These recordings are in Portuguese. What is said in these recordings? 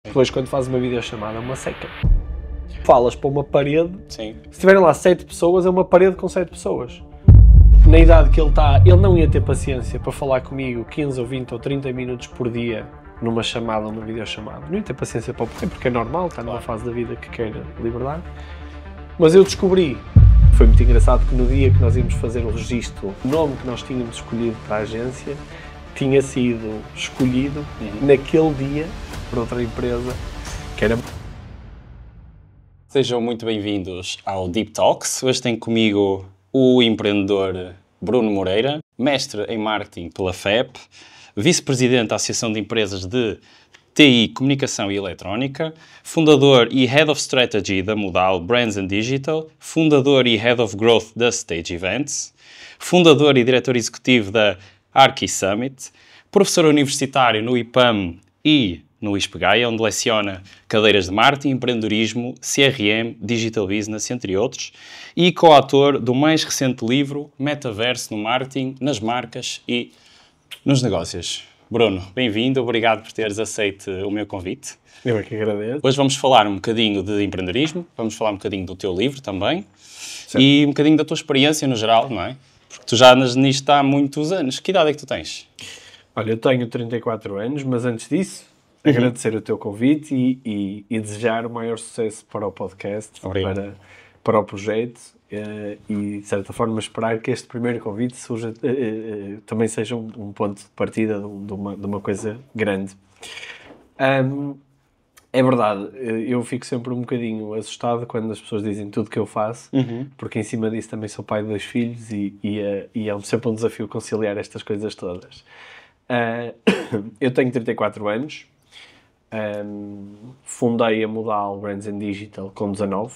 Depois, quando fazes uma videochamada, é uma seca. Falas para uma parede, Sim. se estiverem lá 7 pessoas, é uma parede com 7 pessoas. Na idade que ele está, ele não ia ter paciência para falar comigo 15 ou 20 ou 30 minutos por dia numa chamada ou numa videochamada. Não ia ter paciência para o porquê, porque é normal, está numa fase da vida que quer liberdade. Mas eu descobri, foi muito engraçado, que no dia que nós íamos fazer o registro, o nome que nós tínhamos escolhido para a agência tinha sido escolhido naquele dia por outra empresa, que era... Sejam muito bem-vindos ao Deep Talks. Hoje tenho comigo o empreendedor Bruno Moreira, mestre em marketing pela FEP, vice-presidente da Associação de Empresas de TI, Comunicação e Eletrónica, fundador e Head of Strategy da Modal Brands and Digital, fundador e Head of Growth da Stage Events, fundador e diretor executivo da Arqui Summit, professor universitário no IPAM e no ISPEGAIA, onde leciona cadeiras de marketing, empreendedorismo, CRM, digital business, entre outros, e coautor do mais recente livro Metaverso no Marketing, nas Marcas e nos Negócios. Bruno, bem-vindo, obrigado por teres aceito o meu convite. Eu é que agradeço. Hoje vamos falar um bocadinho de empreendedorismo, vamos falar um bocadinho do teu livro também, certo. E um bocadinho da tua experiência no geral, não é? Porque tu já andas nisto há muitos anos. Que idade é que tu tens? Olha, eu tenho 34 anos, mas antes disso, agradecer o teu convite e desejar o maior sucesso para o podcast, para o projeto e, de certa forma, esperar que este primeiro convite surja, também seja um ponto de partida de uma coisa grande. É verdade, eu fico sempre um bocadinho assustado quando as pessoas dizem tudo que eu faço, porque em cima disso também sou pai de 2 filhos e é sempre um desafio conciliar estas coisas todas. Eu tenho 34 anos, fundei a Modal Brands and Digital com 19,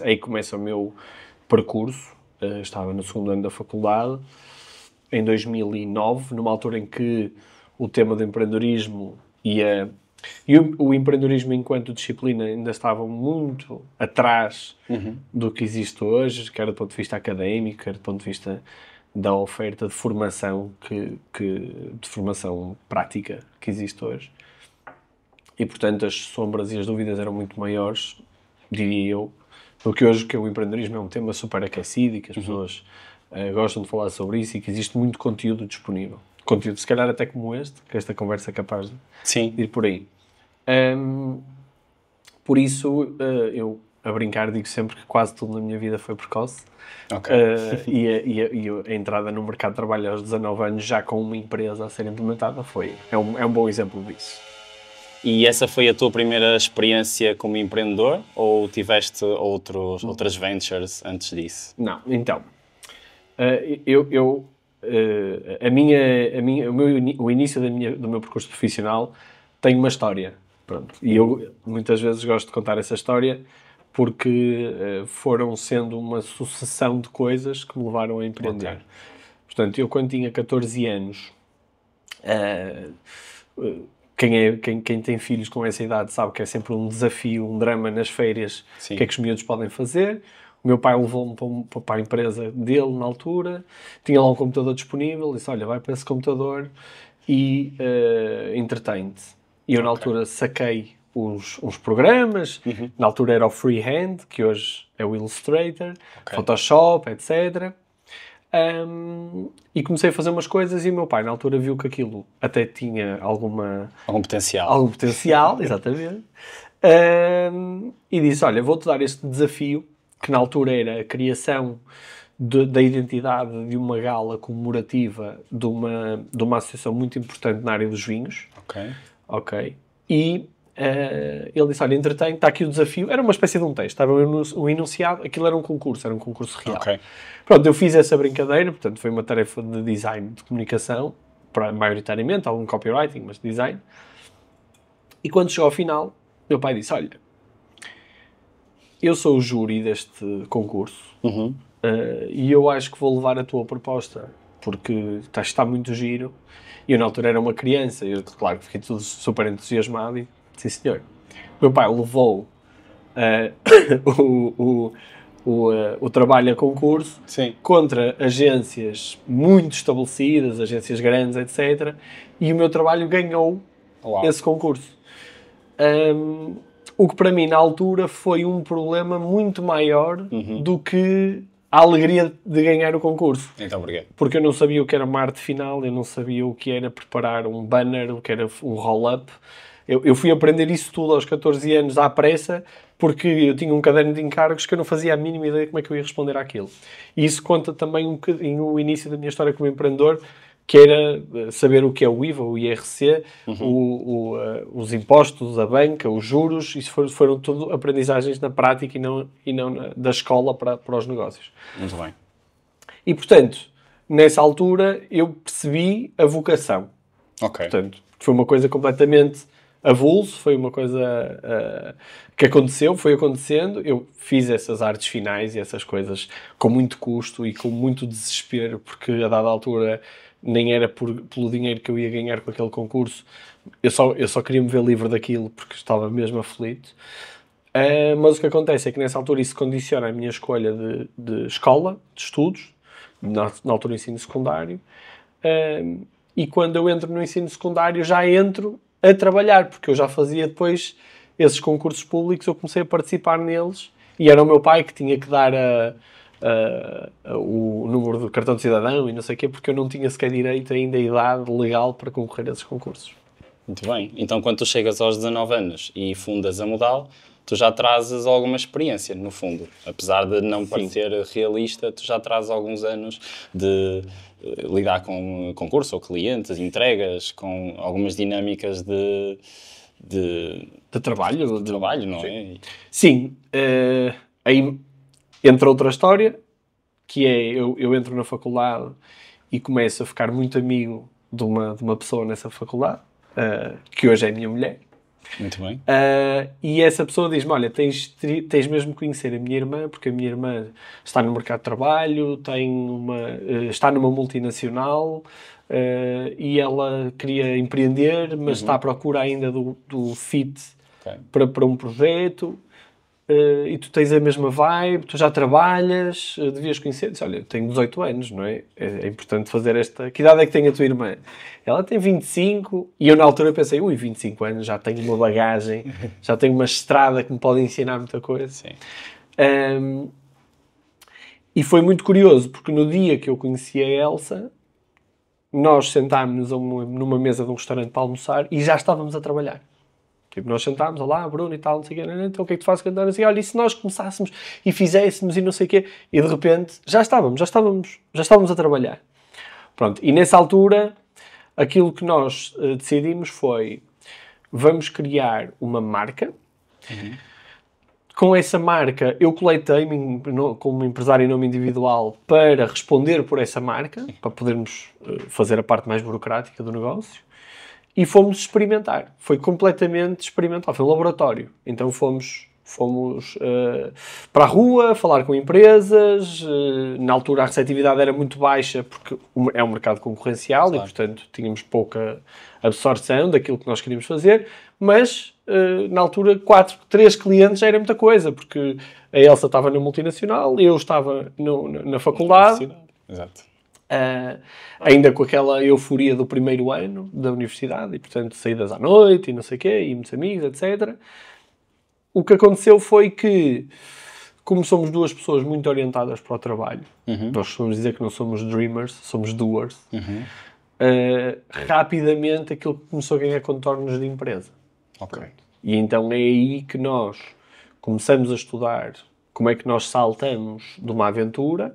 aí começa o meu percurso. Estava no segundo ano da faculdade, em 2009, numa altura em que o tema do empreendedorismo e o empreendedorismo enquanto disciplina ainda estava muito atrás do que existe hoje, quer do ponto de vista académico, quer do ponto de vista da oferta de formação, de formação prática que existe hoje. E, portanto, as sombras e as dúvidas eram muito maiores, diria eu, do que hoje, que o empreendedorismo é um tema super aquecido e que as pessoas gostam de falar sobre isso e que existe muito conteúdo disponível. Conteúdo, se calhar até como este, que esta conversa é capaz de ir por aí. Por isso, eu, a brincar, digo sempre que quase tudo na minha vida foi precoce. Okay. E a entrada no mercado de trabalho aos 19 anos, já com uma empresa a ser implementada, é um bom exemplo disso. E essa foi a tua primeira experiência como empreendedor ou tiveste outras ventures antes disso? Não, então, o início do meu percurso profissional tem uma história. Pronto. E eu muitas vezes gosto de contar essa história porque foram sendo uma sucessão de coisas que me levaram a empreender. Okay. Portanto, eu quando tinha 14 anos, quem tem filhos com essa idade sabe que é sempre um desafio, um drama nas férias. Sim. O que é que os miúdos podem fazer. O meu pai levou-me para a empresa dele na altura, tinha lá um computador disponível, disse, olha, vai para esse computador e entretém-te. E eu na altura saquei uns programas, na altura era o Freehand, que hoje é o Illustrator, Photoshop, etc. E comecei a fazer umas coisas e o meu pai na altura viu que aquilo até tinha algum potencial, exatamente. E disse, olha, vou-te dar este desafio, que na altura era a criação da identidade de uma gala comemorativa de uma associação muito importante na área dos vinhos. Ok. E ele disse, olha, entretanto, está aqui o desafio. Era uma espécie de um texto, estava um enunciado, aquilo era um concurso real. Okay. Pronto, eu fiz essa brincadeira, portanto foi uma tarefa de design de comunicação, maioritariamente, algum copywriting, mas design. E quando chegou ao final, meu pai disse, olha, eu sou o júri deste concurso e eu acho que vou levar a tua proposta, porque está muito giro. E eu na altura era uma criança, eu claro que fiquei tudo super entusiasmado e sim senhor. Meu pai levou o trabalho a concurso. Sim. Contra agências muito estabelecidas, agências grandes, etc. E o meu trabalho ganhou esse concurso. O que para mim, na altura, foi um problema muito maior do que a alegria de ganhar o concurso. Então, porquê? Porque eu não sabia o que era uma arte final, eu não sabia o que era preparar um banner, o que era um roll-up. Eu fui aprender isso tudo aos 14 anos à pressa, porque eu tinha um caderno de encargos que eu não fazia a mínima ideia de como é que eu ia responder àquilo. E isso conta também um bocadinho o início da minha história como empreendedor, que era saber o que é o IVA, o IRC, os impostos, a banca, os juros. Isso foram tudo aprendizagens na prática e não da escola para os negócios. Muito bem. E, portanto, nessa altura, eu percebi a vocação. Ok. Portanto, foi uma coisa completamente avulso, foi uma coisa que aconteceu, foi acontecendo. Eu fiz essas artes finais e essas coisas com muito custo e com muito desespero, porque a dada altura nem era pelo dinheiro que eu ia ganhar com aquele concurso. Eu só queria me ver livre daquilo porque estava mesmo aflito. Mas o que acontece é que nessa altura isso condiciona a minha escolha de escola, de estudos, na altura ensino secundário. E quando eu entro no ensino secundário já entro a trabalhar, porque eu já fazia depois esses concursos públicos, eu comecei a participar neles e era o meu pai que tinha que dar o número do cartão de cidadão e não sei o quê, porque eu não tinha sequer direito ainda à idade legal para concorrer a esses concursos. Muito bem. Então, quando tu chegas aos 19 anos e fundas a Modal, tu já trazes alguma experiência, no fundo. Apesar de não parecer realista, tu já trazes alguns anos de lidar com concurso ou clientes, entregas, com algumas dinâmicas de trabalho. De trabalho, não é? Sim. Aí entra outra história, que é, eu entro na faculdade e começo a ficar muito amigo de uma pessoa nessa faculdade, que hoje é a minha mulher. Muito bem. E essa pessoa diz-me, olha, tens mesmo que conhecer a minha irmã, porque a minha irmã está no mercado de trabalho, está numa multinacional, e ela queria empreender, mas está à procura ainda do fit para um projeto, e tu tens a mesma vibe, tu já trabalhas, devias conhecer. Disse, olha, eu tenho 18 anos, não é? É importante fazer esta... Que idade é que tem a tua irmã? Ela tem 25, e eu na altura pensei, 25 anos, já tenho uma bagagem, já tenho uma estrada que me pode ensinar muita coisa. Sim. E foi muito curioso, porque no dia que eu conheci a Elsa, nós sentámos-nos numa mesa de um restaurante para almoçar e já estávamos a trabalhar. Tipo, nós sentámos, olá, Bruno e tal, não sei o quê, então o que é que tu fazes? Não sei, olha, e se nós começássemos e fizéssemos e não sei o quê, e de repente já estávamos a trabalhar. Pronto, e nessa altura, aquilo que nós decidimos foi, vamos criar uma marca. Com essa marca, eu coletei-me como empresário em nome individual para responder por essa marca, para podermos fazer a parte mais burocrática do negócio. E fomos experimentar. Foi completamente experimental. Foi um laboratório. Então fomos para a rua, falar com empresas. Na altura a receptividade era muito baixa porque é um mercado concorrencial, claro, e portanto tínhamos pouca absorção daquilo que nós queríamos fazer. Mas na altura 3 clientes já era muita coisa, porque a Elsa estava na multinacional, eu estava na faculdade. Exato. Ainda com aquela euforia do primeiro ano da universidade, e portanto saídas à noite e não sei o quê, e muitos amigos, etc. O que aconteceu foi que, como somos duas pessoas muito orientadas para o trabalho, nós costumamos dizer que não somos dreamers, somos doers, rapidamente aquilo começou a ganhar contornos de empresa. Ok. E então é aí que nós começamos a estudar como é que nós saltamos de uma aventura.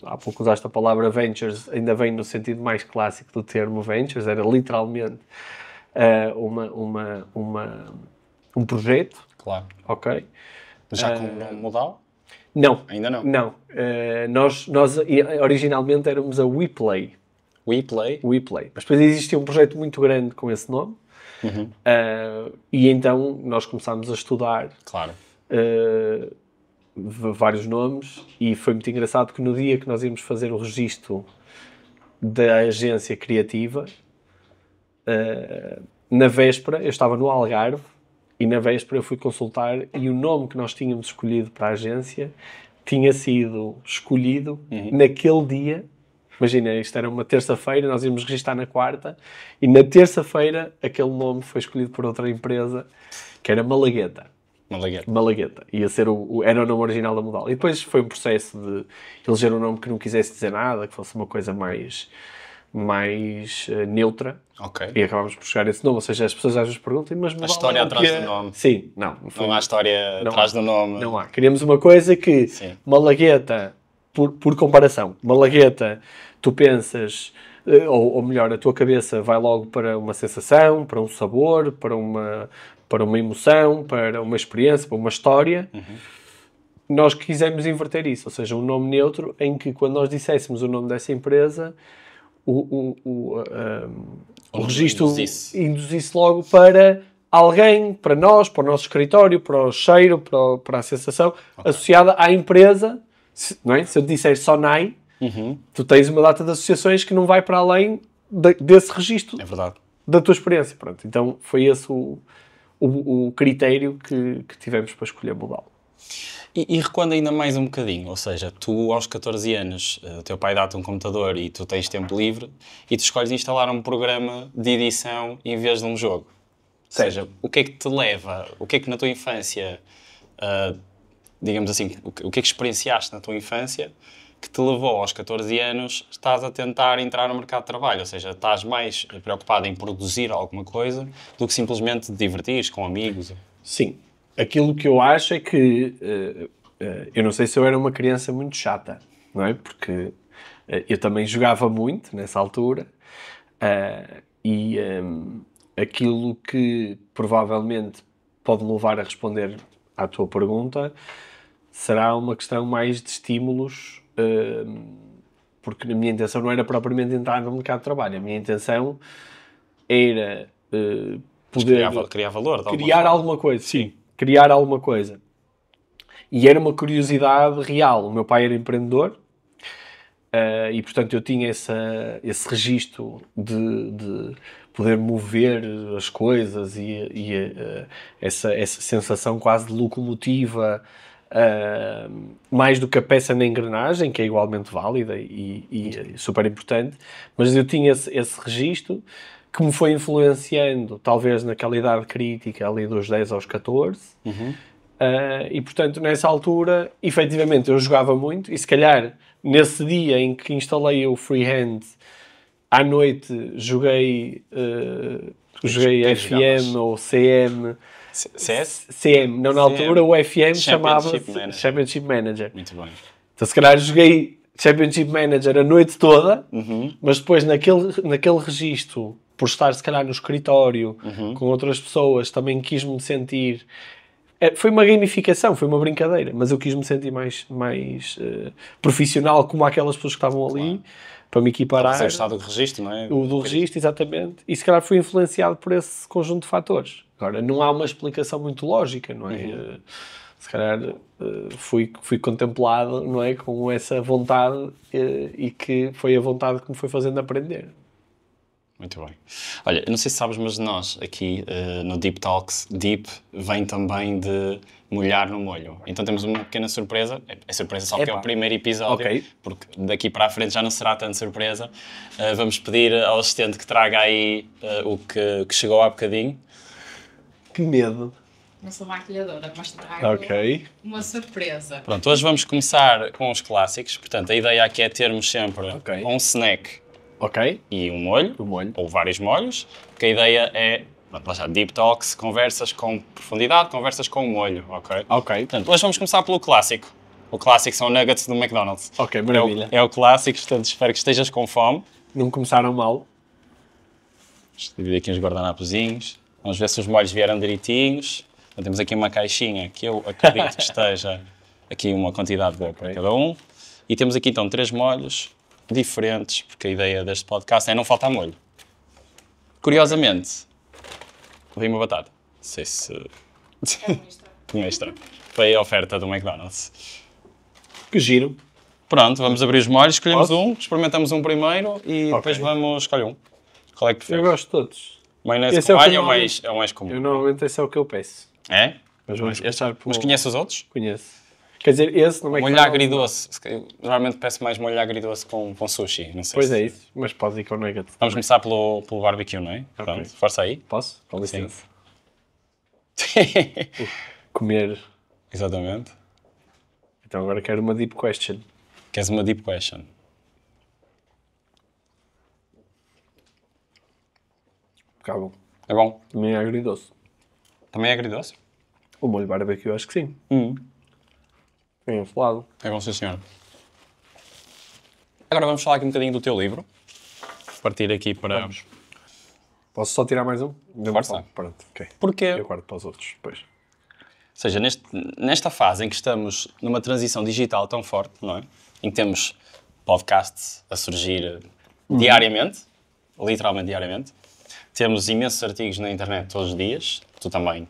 Há pouco usaste a palavra ventures, ainda vem no sentido mais clássico do termo ventures, era literalmente um projeto. Claro. Ok? Já com o nome Modal? Não. Ainda não? Não. Nós originalmente éramos a WePlay. WePlay? WePlay. Mas depois existia um projeto muito grande com esse nome. E então nós começámos a estudar. Claro. Vários nomes, e foi muito engraçado que no dia que nós íamos fazer o registro da agência criativa, na véspera, eu estava no Algarve, e na véspera eu fui consultar, e o nome que nós tínhamos escolhido para a agência tinha sido escolhido naquele dia. Imagina, isto era uma terça-feira, nós íamos registrar na quarta, e na terça-feira aquele nome foi escolhido por outra empresa, que era Malagueta. Malagueta. Malagueta. Ia ser era o nome original da Modal. E depois foi um processo de eleger um nome que não quisesse dizer nada, que fosse uma coisa mais neutra. Ok. E acabámos por chegar a esse nome. Ou seja, as pessoas às vezes perguntam, mas Modal A história é o atrás quê? do nome. Sim, não. Não há história atrás do nome. Não há. Queríamos uma coisa que Sim. Malagueta, por comparação, Malagueta, tu pensas, ou melhor, a tua cabeça vai logo para uma sensação, para um sabor, para uma emoção, para uma experiência, para uma história. Nós quisemos inverter isso, ou seja, um nome neutro em que quando nós disséssemos o nome dessa empresa, o registro induzisse logo para alguém, para nós, para o nosso escritório, para o cheiro, para a sensação, associada à empresa, não é? Se eu disser Sonai, tu tens uma data de associações que não vai para além desse registro da tua experiência. Pronto, então foi esse o critério que tivemos para escolher Modal. E recuando ainda mais um bocadinho, ou seja, tu aos 14 anos, o teu pai dá-te um computador e tu tens tempo livre e tu escolhes instalar um programa de edição em vez de um jogo. Ou seja, o que é que te leva, o que é que na tua infância, digamos assim, o que é que experienciaste na tua infância que te levou aos 14 anos, estás a tentar entrar no mercado de trabalho, ou seja, estás mais preocupado em produzir alguma coisa do que simplesmente te divertires com amigos? Sim. Aquilo que eu acho é que, eu não sei se eu era uma criança muito chata, não é? Porque eu também jogava muito nessa altura e aquilo que provavelmente pode levar a responder à tua pergunta será uma questão mais de estímulos, porque a minha intenção não era propriamente entrar no mercado de trabalho, a minha intenção era poder criar valor, criar alguma coisa. Sim. Criar alguma coisa. E era uma curiosidade real. O meu pai era empreendedor e, portanto, eu tinha esse registro de poder mover as coisas e essa sensação quase de locomotiva, mais do que a peça na engrenagem, que é igualmente válida e super importante. Mas eu tinha esse registro que me foi influenciando, talvez naquela idade crítica, ali dos 10 aos 14. E, portanto, nessa altura, efetivamente, eu jogava muito. E, se calhar, nesse dia em que instalei o Freehand, à noite joguei FM ou CM. CS? CM. Não, na altura, o FM chamava-se Championship Manager. Muito bem. Então, se calhar, joguei Championship Manager a noite toda, mas depois, naquele registro, por estar, se calhar, no escritório, com outras pessoas, também quis-me sentir... Foi uma gamificação, foi uma brincadeira, mas eu quis-me sentir mais profissional como aquelas pessoas que estavam ali, para me equiparar. Você gostava do registro, não é? Do registro, exatamente. E, se calhar, fui influenciado por esse conjunto de fatores. Agora, não há uma explicação muito lógica, não é? Se calhar, fui contemplado, não é? Com essa vontade e que foi a vontade que me foi fazendo aprender. Muito bem. Olha, não sei se sabes, mas nós aqui no Deep Talks, Deep vem também de molhar no molho. Então temos uma pequena surpresa. É surpresa só porque é o primeiro episódio, porque daqui para a frente já não será tanto surpresa. Vamos pedir ao assistente que traga aí o que chegou há bocadinho. Que medo. Não sou maquilhadora, mas trago uma surpresa. Pronto, hoje vamos começar com os clássicos. Portanto, a ideia aqui é termos sempre um snack e um molho, ou vários molhos, porque a ideia é, Deep Talks, conversas com profundidade, conversas com molho, ok? Portanto, hoje vamos começar pelo clássico. O clássico são nuggets do McDonald's. Ok, maravilha. É o clássico, portanto, espero que estejas com fome. Não começaram mal. Vamos dividir aqui uns guardanapos. Vamos ver se os molhos vieram direitinhos. Então, temos aqui uma caixinha que eu acredito que esteja aqui uma quantidade boa para cada um. E temos aqui então 3 molhos diferentes, porque a ideia deste podcast é não faltar molho. Curiosamente, veio uma batata. Não sei se... Tinha extra. Foi a oferta do McDonald's. Que giro. Pronto, vamos abrir os molhos, escolhemos um, experimentamos um primeiro e depois vamos escolher um. Qual é que preferes? Eu gosto de todos. Maionese com alho é o mais comum. Eu normalmente esse é o que eu peço. É? Mas conheces os outros? Conheço. Quer dizer, esse não é... Molho agridoce. Normalmente peço mais molho agridoce com sushi. Não sei pois é isso, mas pode ir com nuggets. Vamos começar pelo barbecue, não é? Pronto, força aí. Posso? Com licença. Comer. Exatamente. Então agora quero uma deep question. Queres uma deep question? Cá bom. É bom? Também é agridoce. Também é agridoce? O molho barbecue eu acho que sim. É enfolado. É bom, sim, senhor. Agora vamos falar aqui um bocadinho do teu livro. Partir aqui para... Vamos. Posso só tirar mais um? Força. Pronto, ok. Porque, Eu guardo para os outros depois. ou seja, nesta fase em que estamos numa transição digital tão forte, não é? Em que temos podcasts a surgir diariamente, literalmente diariamente. Temos imensos artigos na internet todos os dias. Tu também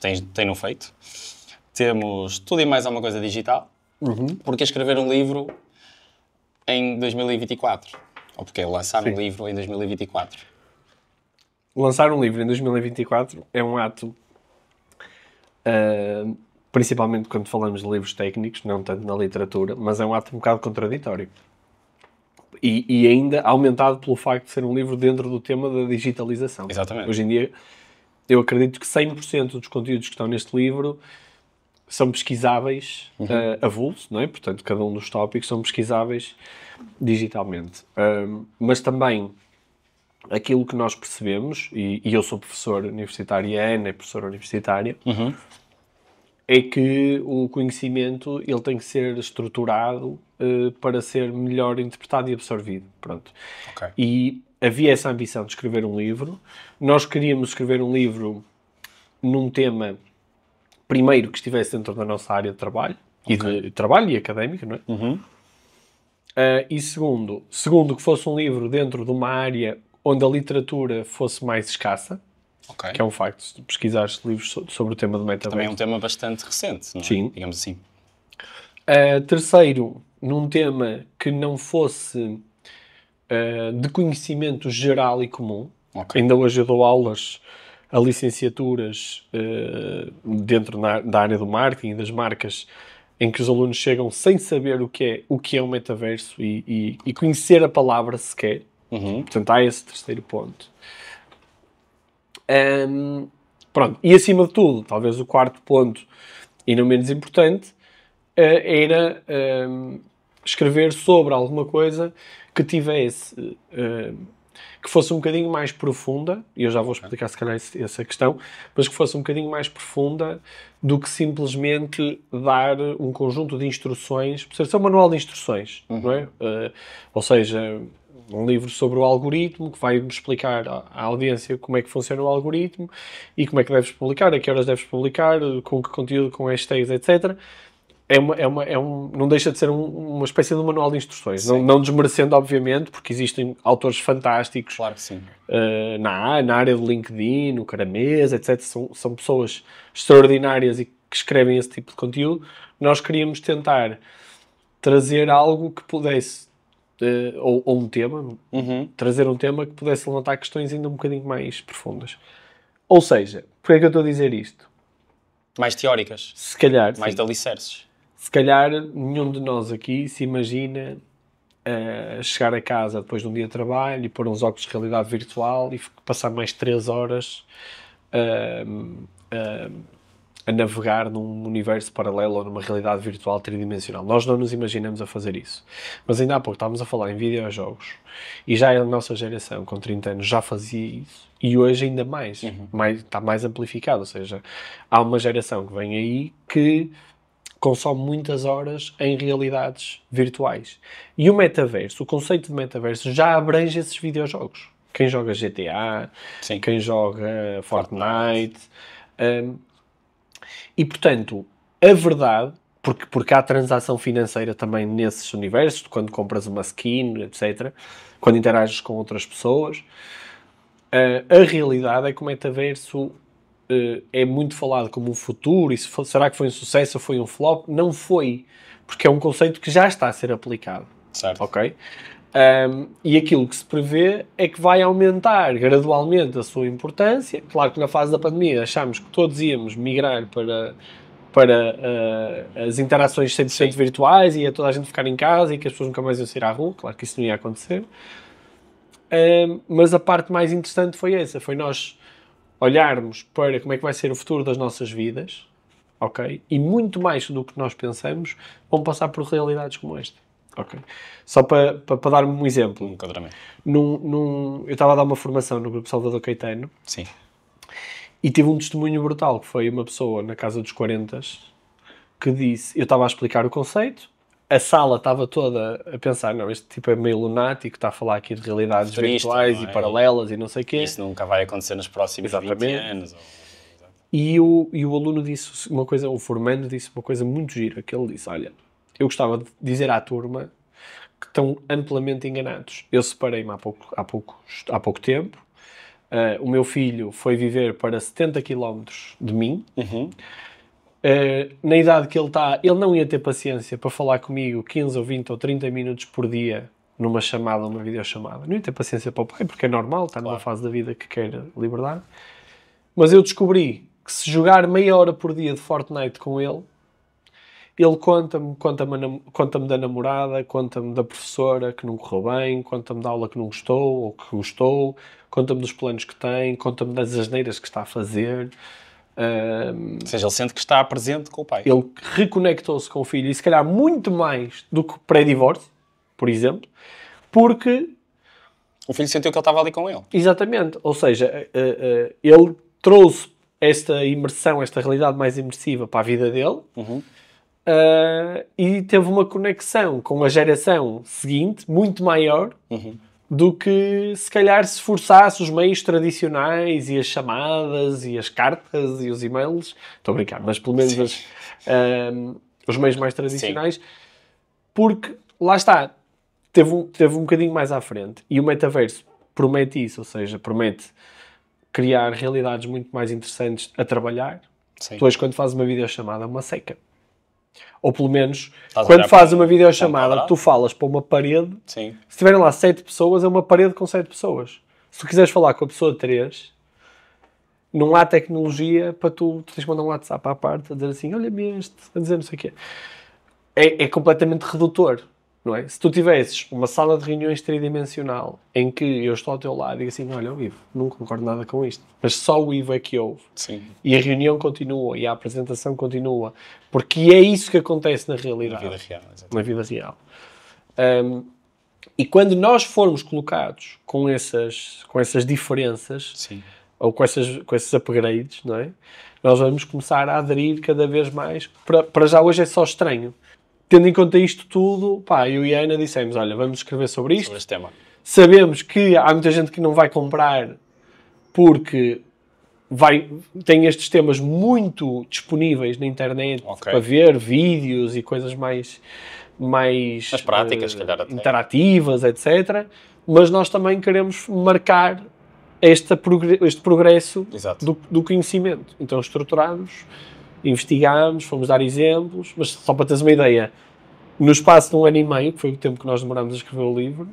tens-no feito. Temos tudo e mais alguma coisa digital. Porque escrever um livro em 2024? Ou porque lançar um livro em 2024? Lançar um livro em 2024 é um ato, principalmente quando falamos de livros técnicos, não tanto na literatura, mas é um ato um bocado contraditório. E ainda aumentado pelo facto de ser um livro dentro do tema da digitalização. Exatamente. Hoje em dia, eu acredito que 100% dos conteúdos que estão neste livro são pesquisáveis a vulso, não é? Portanto, cada um dos tópicos são pesquisáveis digitalmente. Mas também aquilo que nós percebemos, e eu sou professor universitário e a Ana é professora universitária, é que o conhecimento ele tem que ser estruturado para ser melhor interpretado e absorvido. Pronto. Ok. E havia essa ambição de escrever um livro. Nós queríamos escrever um livro num tema, primeiro, que estivesse dentro da nossa área de trabalho, e de trabalho e académica, não é? E segundo, que fosse um livro dentro de uma área onde a literatura fosse mais escassa, que é um facto, se pesquisares livros sobre o tema do metaverso. Também é um tema bastante recente, não é? Sim. Digamos assim. Terceiro, num tema que não fosse de conhecimento geral e comum. Ainda hoje eu dou aulas a licenciaturas dentro da área do marketing e das marcas, em que os alunos chegam sem saber o que é um metaverso e conhecer a palavra sequer. Portanto, há esse terceiro ponto. Pronto. E acima de tudo, talvez o quarto ponto, e não menos importante, era escrever sobre alguma coisa que tivesse, que fosse um bocadinho mais profunda, e eu já vou explicar se calhar essa questão, mas que fosse um bocadinho mais profunda do que simplesmente dar um conjunto de instruções, precisa ser um manual de instruções, não é? Ou seja, um livro sobre o algoritmo que vai explicar à audiência como é que funciona o algoritmo e como é que deves publicar, a que horas deves publicar, com que conteúdo, com hashtags, etc. Não deixa de ser uma espécie de manual de instruções. Não desmerecendo, obviamente, porque existem autores fantásticos. Claro que sim. Na área do LinkedIn, no Caramês, etc. São pessoas extraordinárias e que escrevem esse tipo de conteúdo. Nós queríamos tentar trazer algo que pudesse, ou um tema, trazer um tema que pudesse levantar questões ainda um bocadinho mais profundas. Ou seja, porquê é que eu estou a dizer isto? Mais teóricas. Se calhar, mais de alicerces. Se calhar nenhum de nós aqui se imagina chegar a casa depois de um dia de trabalho e pôr uns óculos de realidade virtual e passar mais 3 horas a navegar num universo paralelo ou numa realidade virtual tridimensional. Nós não nos imaginamos a fazer isso. Mas ainda há pouco estávamos a falar em videojogos e já a nossa geração, com 30 anos, já fazia isso. E hoje ainda mais. Está mais amplificado. Ou seja, há uma geração que vem aí que consome muitas horas em realidades virtuais. E o metaverso, o conceito de metaverso, já abrange esses videojogos. Quem joga GTA, Sim. Quem joga Fortnite. E, portanto, a verdade, porque há transação financeira também nesses universos, quando compras uma skin, etc., quando interages com outras pessoas, a realidade é que o metaverso é muito falado como um futuro, e será que foi um sucesso ou foi um flop? Não foi, porque é um conceito que já está a ser aplicado. Certo. Ok? E aquilo que se prevê é que vai aumentar gradualmente a sua importância. Claro que na fase da pandemia achámos que todos íamos migrar para as interações 100% virtuais e ia toda a gente ficar em casa e que as pessoas nunca mais iam sair à rua. Claro que isso não ia acontecer. Mas a parte mais interessante foi essa, foi nós olharmos para como é que vai ser o futuro das nossas vidas, ok? E muito mais do que nós pensamos, vão passar por realidades como esta, ok? Só para dar-me um exemplo. Um enquadramento. Eu estava a dar uma formação no Grupo Salvador Caetano. Sim. E tive um testemunho brutal, que foi uma pessoa na casa dos 40 que disse, eu estava a explicar o conceito, a sala estava toda a pensar, não, este tipo é meio lunático, está a falar aqui de realidades virtuais e paralelas e não sei o quê. Isso nunca vai acontecer nos próximos 20 anos. E o aluno disse uma coisa, o formando disse uma coisa muito gira, que ele disse, olha, eu gostava de dizer à turma que estão amplamente enganados. Eu separei-me há pouco tempo. O meu filho foi viver para 70 km de mim. Na idade que ele está, ele não ia ter paciência para falar comigo 15 ou 20 ou 30 minutos por dia numa chamada, numa videochamada. Não ia ter paciência para o pai, porque é normal, está numa fase da vida que quer liberdade. Mas eu descobri que se jogar meia hora por dia de Fortnite com ele conta-me da namorada, conta-me da professora que não correu bem, conta-me da aula que não gostou ou que gostou, conta-me dos planos que tem, conta-me das asneiras que está a fazer. Ou seja, ele sente que está presente com o pai. Ele reconectou-se com o filho e se calhar muito mais do que pré-divórcio, por exemplo, porque... O filho sentiu que ele estava ali com ele. Exatamente. Ou seja, ele trouxe esta imersão, esta realidade mais imersiva para a vida dele. E teve uma conexão com a geração seguinte muito maior do que se calhar se forçasse os meios tradicionais e as chamadas e as cartas e os e-mails. Estou a brincar, mas pelo menos os meios mais tradicionais. Sim. Porque, lá está, teve um bocadinho mais à frente. E o metaverso promete isso, ou seja, promete criar realidades muito mais interessantes a trabalhar. Sim. Depois, quando fazes uma videochamada, é uma seca. Ou pelo menos, quando fazes uma videochamada, tu falas para uma parede. Sim. Se estiverem lá 7 pessoas, é uma parede com 7 pessoas. Se tu quiseres falar com a pessoa 3, não há tecnologia para tu tens que mandar um WhatsApp à parte a dizer assim, olha-me este, a dizer não sei o quê. É completamente redutor, não é? Se tu tivesses uma sala de reuniões tridimensional em que eu estou ao teu lado e digo assim, olha, o Ivo, não concordo nada com isto, mas só o Ivo é que ouve. Sim. E a reunião continua e a apresentação continua, porque é isso que acontece na realidade. Na vida real. Exatamente. Na vida real. E quando nós formos colocados com essas diferenças, sim, ou com esses upgrades, não é? Nós vamos começar a aderir cada vez mais. Para já hoje é só estranho. Tendo em conta isto tudo, pá, eu e a Ana dissemos, olha, vamos escrever sobre isto. Sobre este tema. Sabemos que há muita gente que não vai comprar porque tem estes temas muito disponíveis na internet para ver vídeos e coisas mais as práticas, interativas, etc. Mas nós também queremos marcar este progresso do conhecimento. Então estruturamos, investigámos, fomos dar exemplos, mas só para teres uma ideia, no espaço de 1 ano e meio, que foi o tempo que nós demorámos a escrever o livro,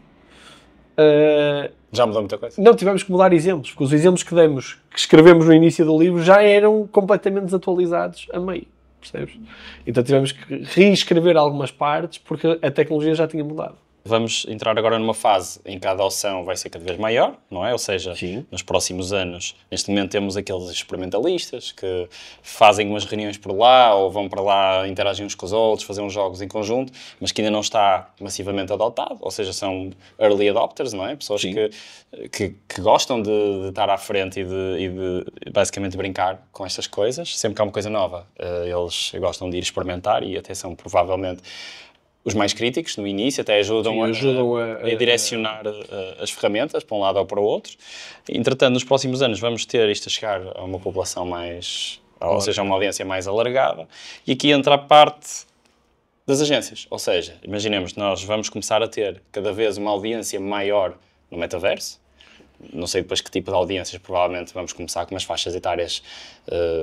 já mudou muita coisa? Não, tivemos que mudar exemplos, porque os exemplos que escrevemos no início do livro já eram completamente desatualizados a meio, percebes? Então tivemos que reescrever algumas partes, porque a tecnologia já tinha mudado. Vamos entrar agora numa fase em que a adoção vai ser cada vez maior, não é? Ou seja, sim, nos próximos anos, neste momento temos aqueles experimentalistas que fazem umas reuniões por lá ou vão para lá, interagem uns com os outros, fazem uns jogos em conjunto, mas que ainda não está massivamente adotado, ou seja, são early adopters, não é? Pessoas que gostam de estar à frente e de basicamente brincar com estas coisas. Sempre que há uma coisa nova, eles gostam de ir experimentar e até são provavelmente os mais críticos, no início, até ajudam a direcionar as ferramentas para um lado ou para o outro. Entretanto, nos próximos anos vamos ter isto a chegar a uma população mais... ou seja, a uma audiência mais alargada. E aqui entra a parte das agências. Ou seja, imaginemos, nós vamos começar a ter cada vez uma audiência maior no metaverso. Não sei depois que tipo de audiências, provavelmente vamos começar com umas faixas etárias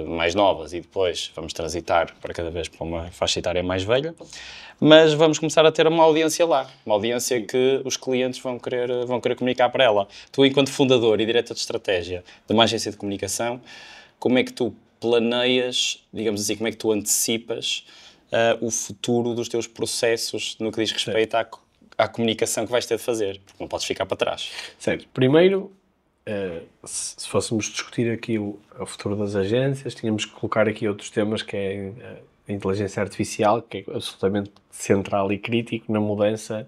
mais novas e depois vamos transitar para cada vez para uma faixa etária mais velha. Mas vamos começar a ter uma audiência lá, uma audiência que os clientes vão querer comunicar para ela. Tu, enquanto fundador e diretor de estratégia de uma agência de comunicação, como é que tu planeias, digamos assim, como é que tu antecipas o futuro dos teus processos no que diz respeito à comunicação que vais ter de fazer? Porque não podes ficar para trás. Certo. Primeiro, se fôssemos discutir aqui o futuro das agências, tínhamos que colocar aqui outros temas, que é a inteligência artificial, que é absolutamente central e crítico na mudança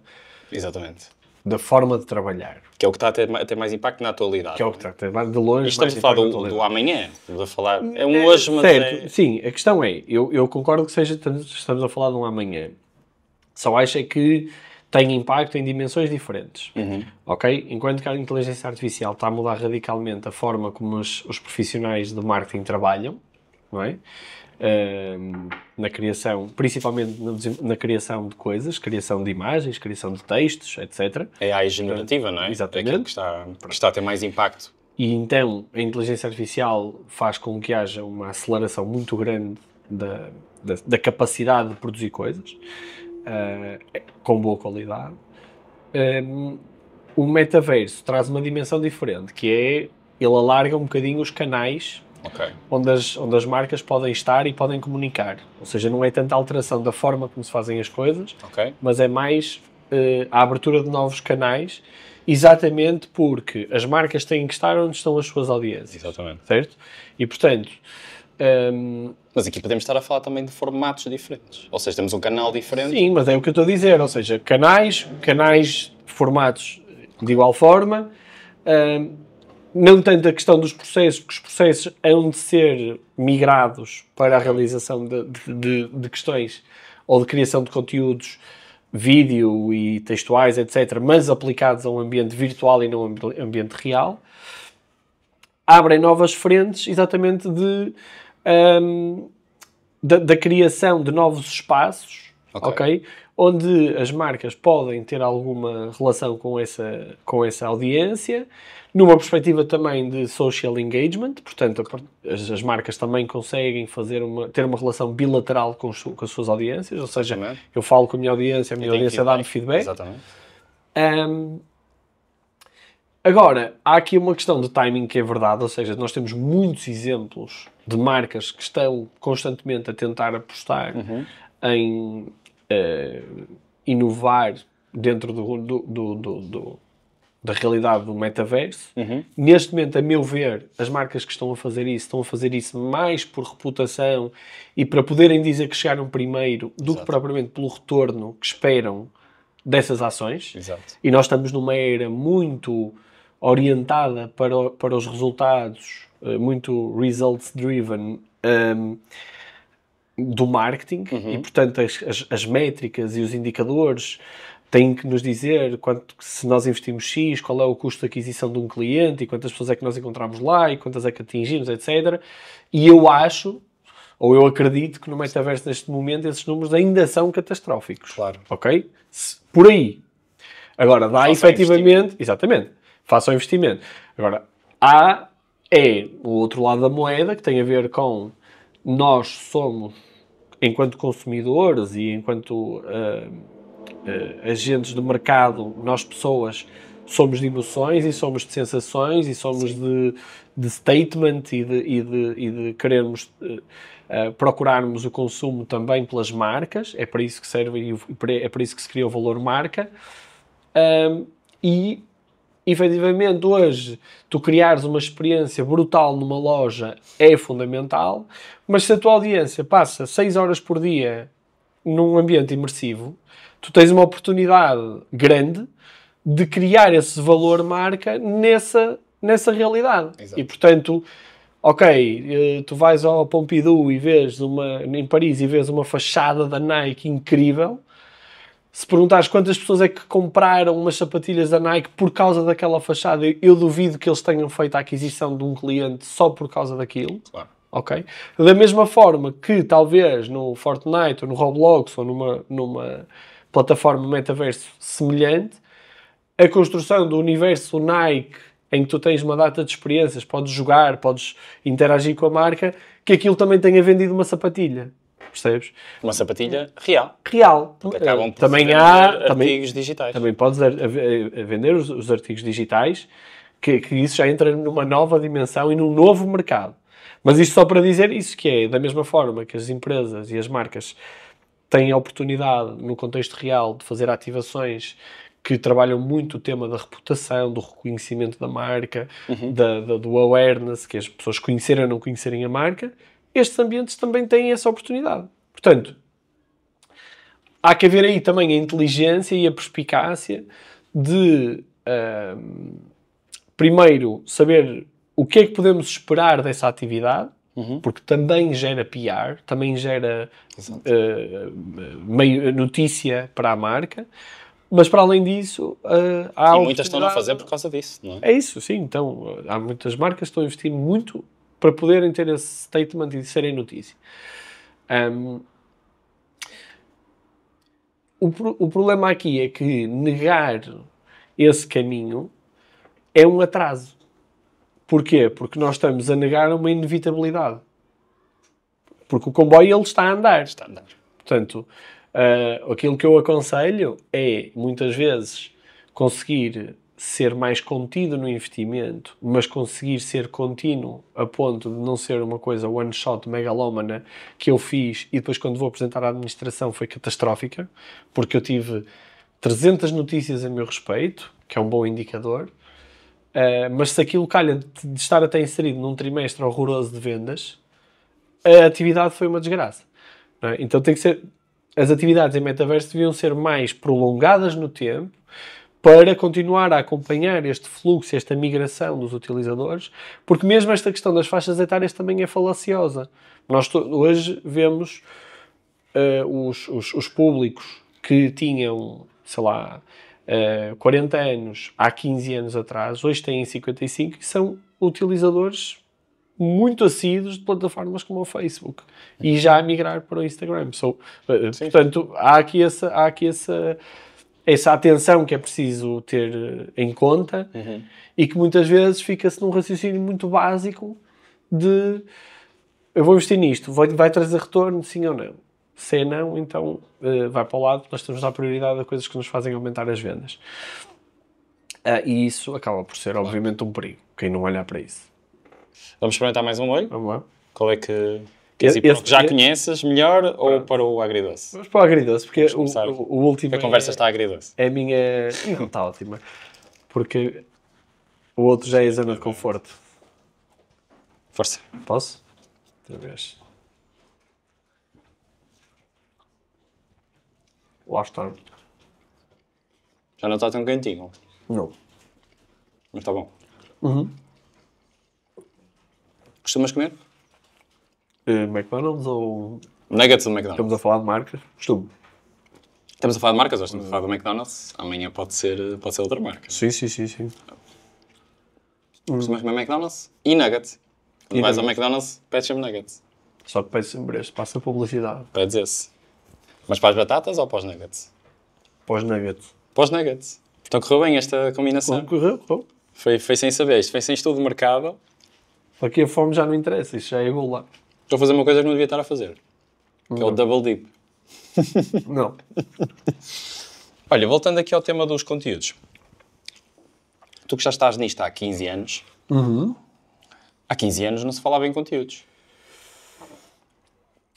Exatamente. da forma de trabalhar. Que é o que está a ter mais impacto na atualidade. Que é o que está a ter de longe. E estamos a falar do amanhã. Estamos a falar... É um hoje, mas certo. Sim, a questão é, eu concordo que estamos a falar de um amanhã. Só acho é que tem impacto em dimensões diferentes. Ok? Enquanto que a inteligência artificial está a mudar radicalmente a forma como os profissionais de marketing trabalham, não é? Na criação, principalmente na criação de coisas, criação de imagens, criação de textos, etc. É a AI generativa, não é? Exatamente. É aquilo que está a ter mais impacto. E então a inteligência artificial faz com que haja uma aceleração muito grande da capacidade de produzir coisas com boa qualidade. O metaverso traz uma dimensão diferente, que é, ele alarga um bocadinho os canais onde as marcas podem estar e podem comunicar. Ou seja, não é tanta alteração da forma como se fazem as coisas, mas é mais a abertura de novos canais, exatamente porque as marcas têm que estar onde estão as suas audiências. Exatamente. Certo? E, portanto... Mas aqui podemos estar a falar também de formatos diferentes. Ou seja, temos um canal diferente. Sim, mas é o que eu estou a dizer. Ou seja, canais, formatos de igual forma... não tanto a questão dos processos, porque os processos hão de ser migrados para a realização de questões ou de criação de conteúdos, vídeo e textuais, etc., mas aplicados a um ambiente virtual e não a um ambiente real. Abrem novas frentes exatamente da criação de novos espaços, ok? Onde as marcas podem ter alguma relação com essa audiência, numa perspectiva também de social engagement, portanto, as marcas também conseguem ter uma relação bilateral com as suas audiências, ou seja, eu falo com a minha audiência dá-me feedback. Exatamente. Agora, há aqui uma questão de timing que é verdade, ou seja, nós temos muitos exemplos de marcas que estão constantemente a tentar apostar em inovar dentro da realidade do metaverso. Neste momento, a meu ver, as marcas que estão a fazer isso mais por reputação e para poderem dizer que chegaram primeiro do que propriamente pelo retorno que esperam dessas ações. Exato. E nós estamos numa era muito orientada para os resultados, muito results-driven, do marketing, e portanto as métricas e os indicadores têm que nos dizer se nós investimos X, qual é o custo de aquisição de um cliente e quantas pessoas é que nós encontramos lá e quantas é que atingimos, etc. E eu acho, ou eu acredito que no metaverso neste momento esses números ainda são catastróficos. Claro. Ok? Por aí. Agora, dá efetivamente... Exatamente. Faça o investimento. Agora, o outro lado da moeda, que tem a ver com nós somos, enquanto consumidores e enquanto agentes do mercado, nós pessoas somos de emoções e somos de sensações e somos de statement e de querermos procurarmos o consumo também pelas marcas. É para isso que serve e é para isso que se cria o valor marca. E efetivamente hoje tu criares uma experiência brutal numa loja é fundamental, mas se a tua audiência passa 6 horas por dia num ambiente imersivo, tu tens uma oportunidade grande de criar esse valor marca nessa realidade. Exato. E portanto, tu vais ao Pompidou e vês em Paris e vês uma fachada da Nike incrível. Se perguntares quantas pessoas é que compraram umas sapatilhas da Nike por causa daquela fachada, eu duvido que eles tenham feito a aquisição de um cliente só por causa daquilo. Claro. Ok? Da mesma forma que talvez no Fortnite ou no Roblox ou numa plataforma metaverso semelhante, a construção do universo Nike, em que tu tens uma data de experiências, podes jogar, podes interagir com a marca, que aquilo também tenha vendido uma sapatilha. Percebes? Uma sapatilha real. Real. Porque acabam por também vender artigos digitais. Também podes vender os artigos digitais, que isso já entra numa nova dimensão e num novo mercado. Mas isto só para dizer isso, que é da mesma forma que as empresas e as marcas têm a oportunidade, no contexto real, de fazer ativações que trabalham muito o tema da reputação, do reconhecimento da marca, do awareness, que as pessoas conhecerem ou não conhecerem a marca. Estes ambientes também têm essa oportunidade. Portanto, há que haver aí também a inteligência e a perspicácia de, primeiro, saber o que é que podemos esperar dessa atividade, porque também gera PR, também gera notícia para a marca, mas para além disso, há E muitas estão a fazer por causa disso, não é? É isso, sim. Então, há muitas marcas que estão a investir muito para poderem ter esse statement e serem notícia. O problema aqui é que negar esse caminho é um atraso. Porquê? Porque nós estamos a negar uma inevitabilidade. Porque o comboio, ele está a andar. Está a andar. Portanto, aquilo que eu aconselho é, muitas vezes, conseguir ser mais contido no investimento, mas conseguir ser contínuo a ponto de não ser uma coisa one shot, megalómana, que eu fiz e depois quando vou apresentar à administração foi catastrófica, porque eu tive 300 notícias a meu respeito, que é um bom indicador, mas se aquilo calha de estar até inserido num trimestre horroroso de vendas, a atividade foi uma desgraça. Não é? Então tem que ser... As atividades em metaverso deviam ser mais prolongadas no tempo para continuar a acompanhar este fluxo, esta migração dos utilizadores, porque mesmo esta questão das faixas etárias também é falaciosa. Nós hoje vemos os públicos que tinham, sei lá, 40 anos há 15 anos atrás, hoje têm 55 e são utilizadores muito assíduos de plataformas como o Facebook e já a migrar para o Instagram. Portanto, há aqui essa atenção que é preciso ter em conta e que muitas vezes fica-se num raciocínio muito básico de eu vou investir nisto, vai trazer retorno, sim ou não? Se é não, então vai para o lado, nós temos a dar prioridade a coisas que nos fazem aumentar as vendas. E isso acaba por ser, obviamente, um perigo, quem não olhar para isso. Vamos experimentar mais um molho? Vamos lá. Qual é que... já conheces melhor ou para o agridoce? Vamos para o agridoce, porque o último... A conversa está agridoce. É a minha... Não, está ótima. Porque o outro já é a zona de conforto. Força. Posso? Outra vez. Lá está. Já não está tão quentinho. Não. Mas está bom. Costumas comer? McDonald's ou... Nuggets do McDonald's. Estamos a falar de marcas? Costumo. Estamos a falar de marcas, hoje estamos a falar do McDonald's. Amanhã pode ser outra marca. Sim. Costumas comer McDonald's e nuggets. Quando vais ao McDonald's, pedes sempre nuggets. Só que pede sempre este. Passa a publicidade. Pedes esse. Mas para as batatas ou para os nuggets? Para os nuggets. Para os nuggets. Então correu bem esta combinação. Correu. Foi sem saber. Isto foi sem estudo de mercado. Aqui a fome já não interessa. Isso já é gula. Estou a fazer uma coisa que não devia estar a fazer. Que é o double dip. Não. Olha, voltando aqui ao tema dos conteúdos. Tu que já estás nisto há 15 anos. Há 15 anos não se falava em conteúdos.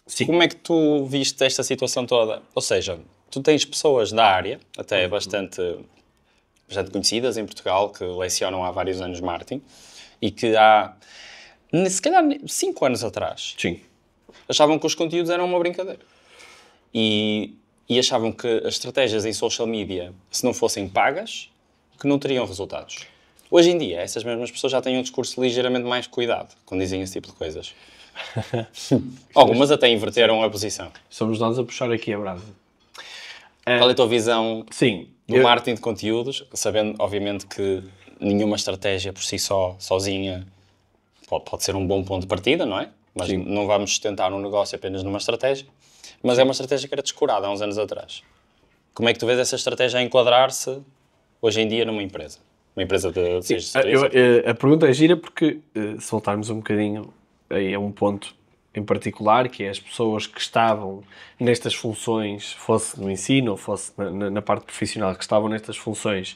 Sim. Como é que tu viste esta situação toda? Ou seja, tu tens pessoas da área, até bastante conhecidas em Portugal, que lecionam há vários anos marketing, e que há, se calhar, 5 anos atrás, Sim. achavam que os conteúdos eram uma brincadeira. E achavam que as estratégias em social media, se não fossem pagas, que não teriam resultados. Hoje em dia, essas mesmas pessoas já têm um discurso ligeiramente mais cuidado quando dizem esse tipo de coisas. Algumas até inverteram a posição. Somos nós a puxar aqui a brasa. Qual é a tua visão do eu... marketing de conteúdos? Sabendo, obviamente, que nenhuma estratégia por si só, sozinha, pode ser um bom ponto de partida, não é? Mas Sim. não vamos sustentar um negócio apenas numa estratégia. Mas é uma estratégia que era descurada há uns anos atrás. Como é que tu vês essa estratégia a enquadrar-se hoje em dia numa empresa? Uma empresa de serviços. A pergunta é gira porque, se voltarmos um bocadinho aí a um ponto em particular, que é as pessoas que estavam nestas funções, fosse no ensino ou fosse na parte profissional, que estavam nestas funções,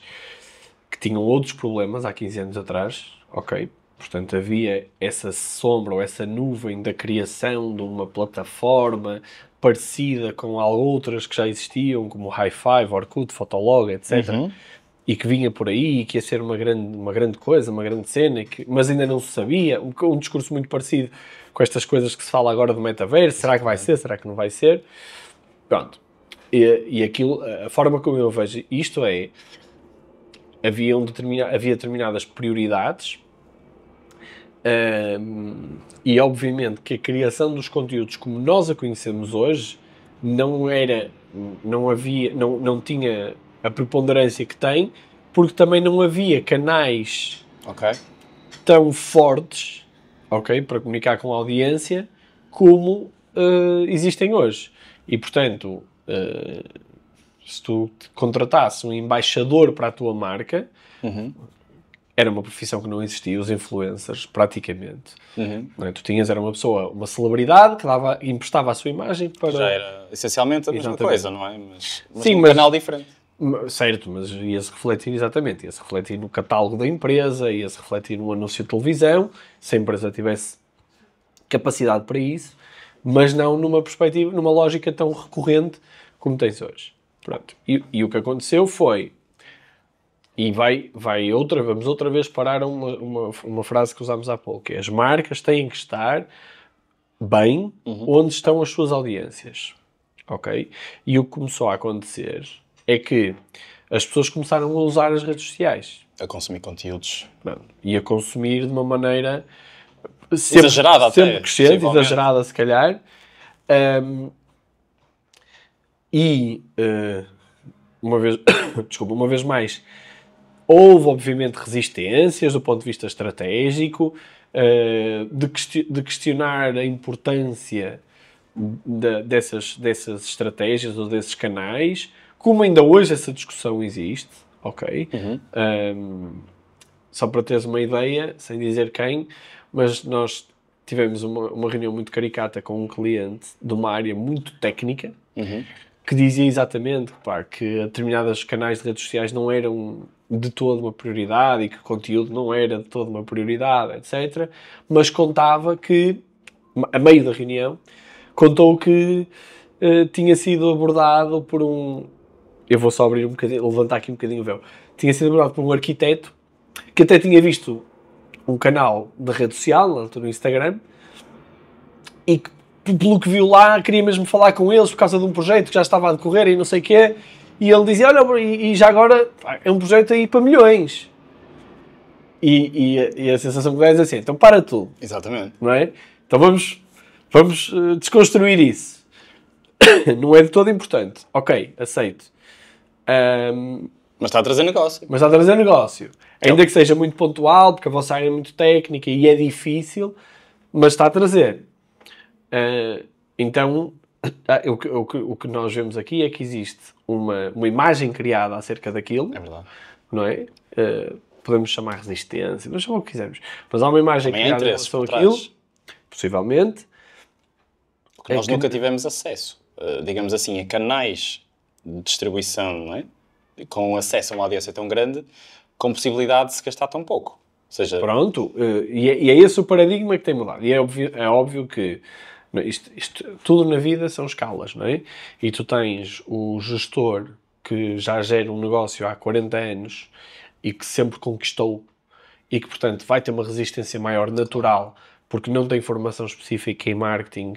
que tinham outros problemas há 15 anos atrás, ok, Portanto, havia essa sombra ou essa nuvem da criação de uma plataforma parecida com outras que já existiam, como o Hi5, Orkut, Fotolog, etc. E que vinha por aí e que ia ser uma grande coisa, uma grande cena, mas ainda não se sabia. Um discurso muito parecido com estas coisas que se fala agora do metaverso. Será que vai ser? Será que não vai ser? Pronto. E aquilo, a forma como eu vejo isto é... Havia determinadas prioridades e obviamente que a criação dos conteúdos como nós a conhecemos hoje não tinha a preponderância que tem, porque também não havia canais tão fortes, para comunicar com a audiência como existem hoje. E portanto, se tu contratasses um embaixador para a tua marca, era uma profissão que não existia, os influencers, praticamente. Não é? Tu tinhas, era uma pessoa, uma celebridade que emprestava a sua imagem para... Já era essencialmente a mesma coisa, não é? Mas sim, num canal diferente. Certo, mas ia-se refletir, exatamente, ia-se refletir no catálogo da empresa, ia-se refletir no anúncio de televisão, se a empresa tivesse capacidade para isso, mas não numa perspectiva, numa lógica tão recorrente como tens hoje. Pronto. E o que aconteceu foi, e vamos outra vez parar a uma frase que usámos há pouco, que é, as marcas têm que estar bem onde estão as suas audiências. Ok? E o que começou a acontecer é que as pessoas começaram a usar as redes sociais. A consumir conteúdos. E a consumir de uma maneira... exagerada até. Sempre crescente, exagerada se calhar. Uma vez mais, houve obviamente resistências do ponto de vista estratégico, de questionar a importância dessas estratégias ou desses canais, como ainda hoje essa discussão existe, ok? Só para teres uma ideia, sem dizer quem, mas nós tivemos uma reunião muito caricata com um cliente de uma área muito técnica, que dizia exatamente que determinados canais de redes sociais não eram de toda uma prioridade e que o conteúdo não era de toda uma prioridade, etc. Mas contava que, a meio da reunião, contou que tinha sido abordado por um... Eu vou só abrir um bocadinho, levantar aqui um bocadinho o véu. Tinha sido abordado por um arquiteto que até tinha visto um canal de rede social, no Instagram, e que, pelo que viu lá, queria mesmo falar com eles por causa de um projeto que já estava a decorrer e não sei o quê. E ele dizia, olha, e já agora é um projeto aí para milhões. E a sensação que dá é assim, então para tudo. Exatamente. Não é? Então vamos desconstruir isso. Não é de todo importante. Ok, aceito. Mas está a trazer negócio. Ainda que seja muito pontual, porque a vossa área é muito técnica e é difícil, mas está a trazer. Então, o que nós vemos aqui é que existe uma imagem criada acerca daquilo. É verdade. Não é? Podemos chamar resistência, podemos chamar o que quisermos. Mas há uma imagem criada em relação àquilo, possivelmente. O que nós nunca tivemos acesso, digamos assim, a canais de distribuição, não é? Com acesso a uma audiência tão grande, com possibilidade de se gastar tão pouco. Ou seja... Pronto, e é esse o paradigma que tem mudado. E é óbvio que isto tudo na vida são escalas, não é? E tu tens o gestor que já gera um negócio há 40 anos e que sempre conquistou e que, portanto, vai ter uma resistência maior natural porque não tem formação específica em marketing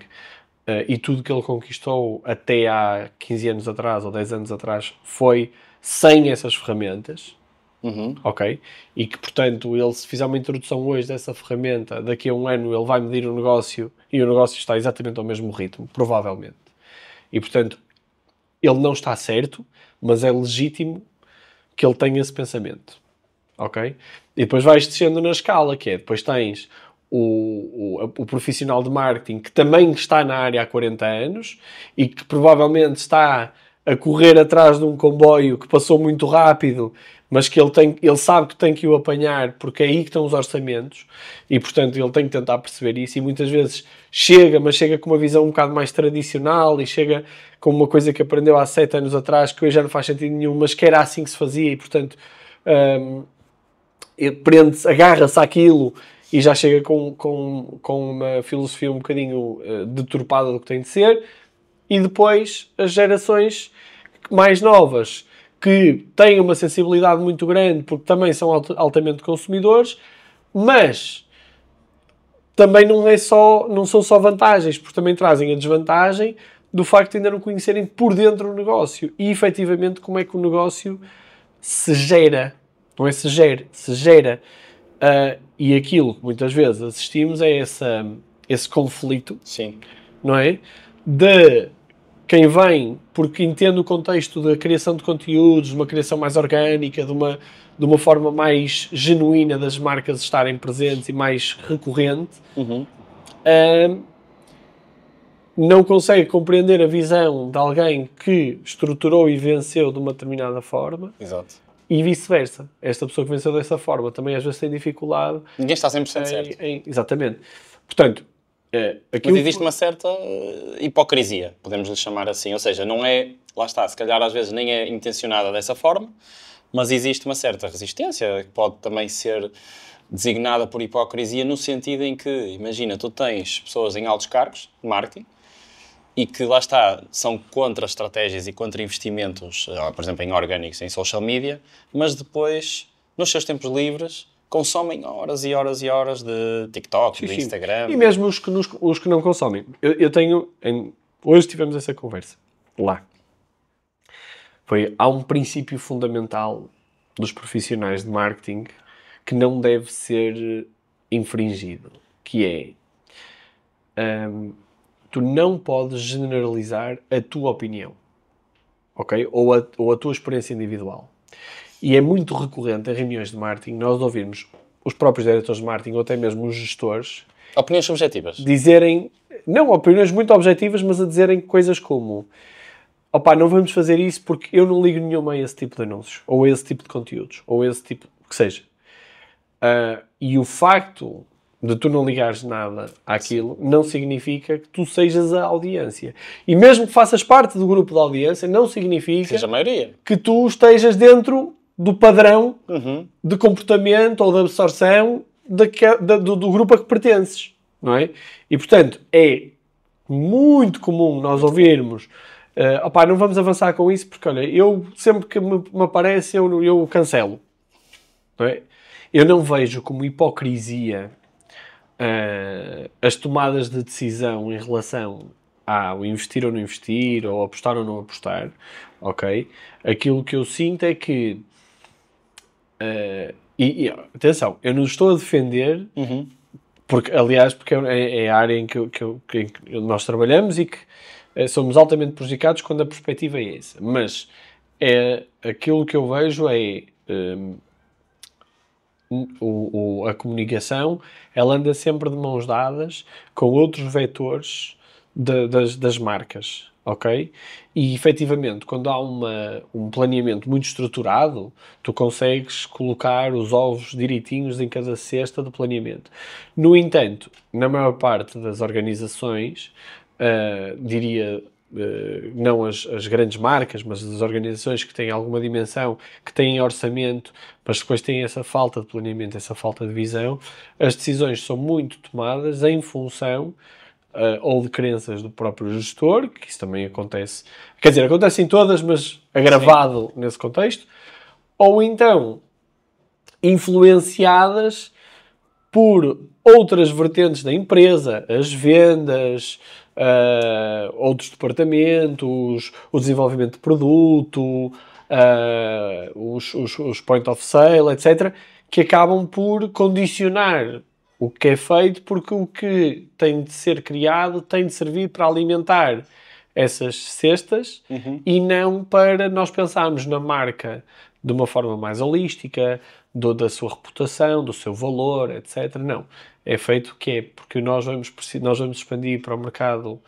e tudo que ele conquistou até há 15 anos atrás ou 10 anos atrás foi sem essas ferramentas. Ok? E que, portanto, ele se fizer uma introdução hoje dessa ferramenta, daqui a um ano ele vai medir o negócio e o negócio está exatamente ao mesmo ritmo, provavelmente. E, portanto, ele não está certo, mas é legítimo que ele tenha esse pensamento. Ok? E depois vais descendo na escala, que é, depois tens o profissional de marketing que também está na área há 40 anos e que provavelmente está a correr atrás de um comboio que passou muito rápido, mas que ele sabe que tem que o apanhar porque é aí que estão os orçamentos e, portanto, ele tem que tentar perceber isso e muitas vezes chega com uma visão um bocado mais tradicional e chega com uma coisa que aprendeu há 7 anos atrás que hoje já não faz sentido nenhum, mas que era assim que se fazia e, portanto, agarra-se àquilo e já chega com uma filosofia um bocadinho deturpada do que tem de ser, e depois as gerações mais novas que têm uma sensibilidade muito grande porque também são altamente consumidores, mas também não são só vantagens, porque também trazem a desvantagem do facto de ainda não conhecerem por dentro o negócio e efetivamente como é que o negócio se gera. Não é se gera. E aquilo que muitas vezes assistimos é esse conflito, Sim. não é? De quem vem porque entende o contexto da criação de conteúdos, de uma criação mais orgânica, de uma forma mais genuína das marcas estarem presentes e mais recorrente, não consegue compreender a visão de alguém que estruturou e venceu de uma determinada forma. Exato. E vice-versa. Esta pessoa que venceu dessa forma também às vezes tem dificuldade. Ninguém está 100% certo. Exatamente. Portanto, mas existe uma certa hipocrisia, podemos lhe chamar assim. Ou seja, não é, lá está, se calhar às vezes nem é intencionada dessa forma, mas existe uma certa resistência, que pode também ser designada por hipocrisia no sentido em que, imagina, tu tens pessoas em altos cargos de marketing e que, lá está, são contra estratégias e contra investimentos, por exemplo, em orgânicos, em social media, mas depois, nos seus tempos livres, consomem horas e horas e horas de TikTok, de Instagram. E mesmo os que não consomem. Eu tenho... hoje tivemos essa conversa. Lá. Há um princípio fundamental dos profissionais de marketing que não deve ser infringido, que é... tu não podes generalizar a tua opinião, ok? Ou a tua experiência individual. E é muito recorrente em reuniões de marketing nós ouvirmos os próprios diretores de marketing ou até mesmo os gestores... Opiniões subjetivas. Dizerem... Não, opiniões muito objetivas, mas a dizerem coisas como... Opá, não vamos fazer isso porque eu não ligo nenhuma a esse tipo de anúncios, ou a esse tipo de conteúdos, ou a esse tipo... que seja. E o facto de tu não ligares nada àquilo, não significa que tu sejas a audiência. E mesmo que faças parte do grupo da audiência, não significa seja a maioria. Que tu estejas dentro do padrão de comportamento ou de absorção do grupo a que pertences, não é? E, portanto, é muito comum nós ouvirmos opá, não vamos avançar com isso porque, olha, eu sempre que me aparece eu cancelo, não é? Eu não vejo como hipocrisia as tomadas de decisão em relação ao investir ou não investir, ou apostar ou não apostar, ok? Aquilo que eu sinto é que... atenção, eu não estou a defender, porque é a área em que nós trabalhamos e que somos altamente prejudicados quando a perspectiva é essa. Mas aquilo que eu vejo é... a comunicação, ela anda sempre de mãos dadas com outros vetores das marcas, ok? E, efetivamente, quando há um planeamento muito estruturado, tu consegues colocar os ovos direitinhos em cada cesta do planeamento. No entanto, na maior parte das organizações, diria... não as grandes marcas, mas as organizações que têm alguma dimensão, que têm orçamento, mas depois têm essa falta de planeamento, essa falta de visão, as decisões são muito tomadas em função ou de crenças do próprio gestor, que isso também acontece, quer dizer, acontece em todas, mas agravado nesse contexto, ou então influenciadas por outras vertentes da empresa, as vendas, outros departamentos, o desenvolvimento de produto, os point of sale, etc., que acabam por condicionar o que é feito, porque o que tem de ser criado tem de servir para alimentar essas cestas e não para nós pensarmos na marca de uma forma mais holística, da sua reputação, do seu valor, etc. Não. É feito porque nós vamos expandir para o mercado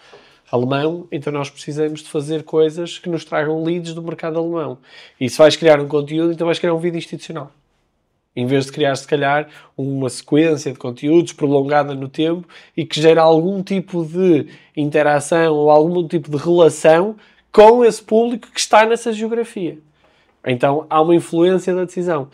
alemão, então nós precisamos de fazer coisas que nos tragam leads do mercado alemão. E se vais criar um conteúdo, então vais criar um vídeo institucional. Em vez de criar, se calhar, uma sequência de conteúdos prolongada no tempo e que gera algum tipo de interação ou algum tipo de relação com esse público que está nessa geografia. Então, há uma influência da decisão.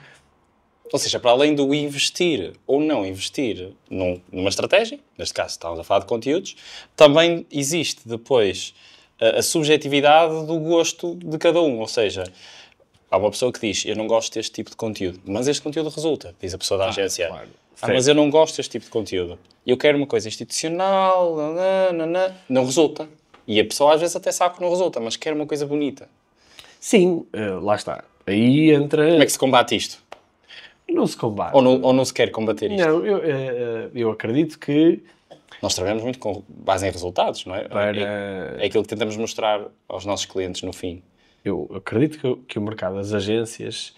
Ou seja, para além do investir ou não investir numa estratégia, neste caso estamos a falar de conteúdos, também existe depois a subjetividade do gosto de cada um. Ou seja, há uma pessoa que diz, eu não gosto deste tipo de conteúdo, mas este conteúdo resulta, diz a pessoa da agência. Claro. Mas eu não gosto deste tipo de conteúdo. Eu quero uma coisa institucional, não resulta. E a pessoa às vezes até sabe que não resulta, mas quer uma coisa bonita. Sim, lá está. Aí entra... Como é que se combate isto? Não se combate. Ou não se quer combater isto? Não, eu acredito que... Nós trabalhamos muito com base em resultados, não é? É aquilo que tentamos mostrar aos nossos clientes no fim. Eu acredito que o mercado das agências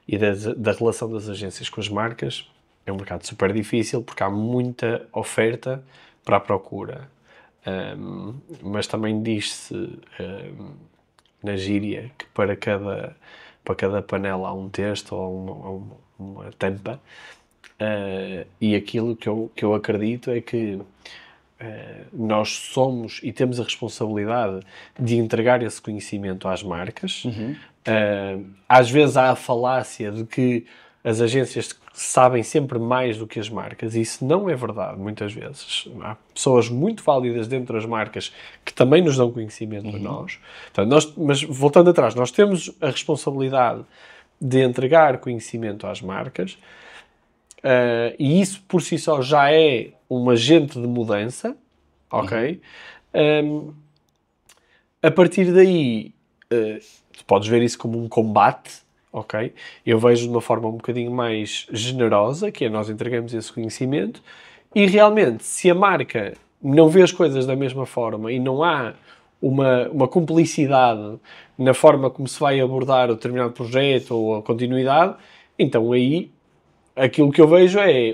e da relação das agências com as marcas é um mercado super difícil porque há muita oferta para a procura. Mas também diz-se na gíria que para cada panela há um texto ou uma tampa, e aquilo que eu acredito é que nós somos e temos a responsabilidade de entregar esse conhecimento às marcas. Às vezes há a falácia de que as agências sabem sempre mais do que as marcas, e isso não é verdade, muitas vezes. Há pessoas muito válidas dentro das marcas que também nos dão conhecimento a nós. Portanto, mas voltando atrás, nós temos a responsabilidade de entregar conhecimento às marcas, e isso por si só já é um agente de mudança, ok? A partir daí, tu podes ver isso como um combate, ok? Eu vejo de uma forma um bocadinho mais generosa, que é nós entregamos esse conhecimento, e realmente, se a marca não vê as coisas da mesma forma e não há uma cumplicidade na forma como se vai abordar o determinado projeto ou a continuidade, então aí aquilo que eu vejo é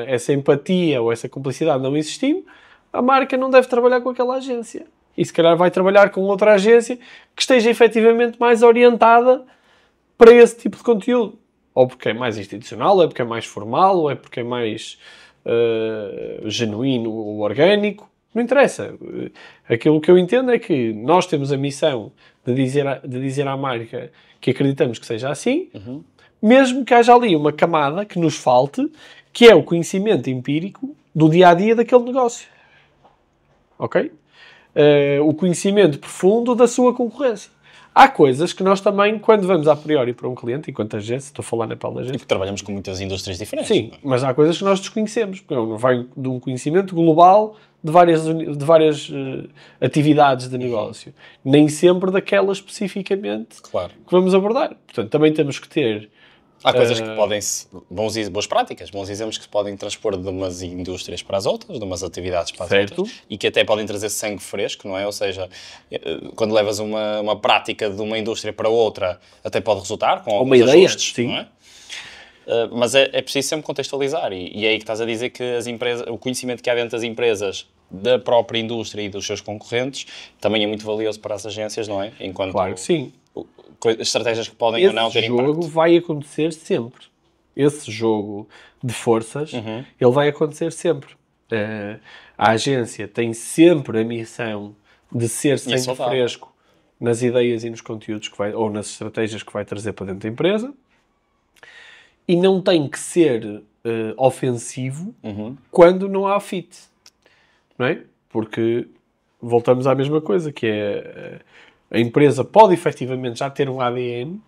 essa empatia ou essa cumplicidade não existindo, a marca não deve trabalhar com aquela agência. E se calhar vai trabalhar com outra agência que esteja efetivamente mais orientada para esse tipo de conteúdo. Ou porque é mais institucional, ou é porque é mais formal, ou é porque é mais genuíno ou orgânico. Não interessa. Aquilo que eu entendo é que nós temos a missão de dizer à marca que acreditamos que seja assim, mesmo que haja ali uma camada que nos falte, que é o conhecimento empírico do dia-a-dia daquele negócio. Ok? O conhecimento profundo da sua concorrência. Há coisas que nós também, quando vamos a priori para um cliente, enquanto agência, estou a falar na pele da agência... E porque trabalhamos com muitas indústrias diferentes. Sim, mas há coisas que nós desconhecemos. Porque não vai de um conhecimento global de várias atividades de negócio. Nem sempre daquela especificamente que vamos abordar. Portanto, também temos que ter... Há coisas que podem boas práticas, bons exemplos que se podem transpor de umas indústrias para as outras, de umas atividades para as outras, e que até podem trazer sangue fresco, não é? Ou seja, quando levas uma prática de uma indústria para outra, até pode resultar com alguns ajustes, não é? Mas é preciso sempre contextualizar, e é aí que estás a dizer que o conhecimento que há dentro das empresas, da própria indústria e dos seus concorrentes, também é muito valioso para as agências, não é? Enquanto claro que sim. Estratégias que podem ou não ter impacto. Esse jogo vai acontecer sempre. Esse jogo de forças, ele vai acontecer sempre. A agência tem sempre a missão de ser sangue fresco nas ideias e nos conteúdos ou nas estratégias que vai trazer para dentro da empresa, e não tem que ser ofensivo quando não há fit. Não é? Porque voltamos à mesma coisa, que é... A empresa pode efetivamente já ter um ADN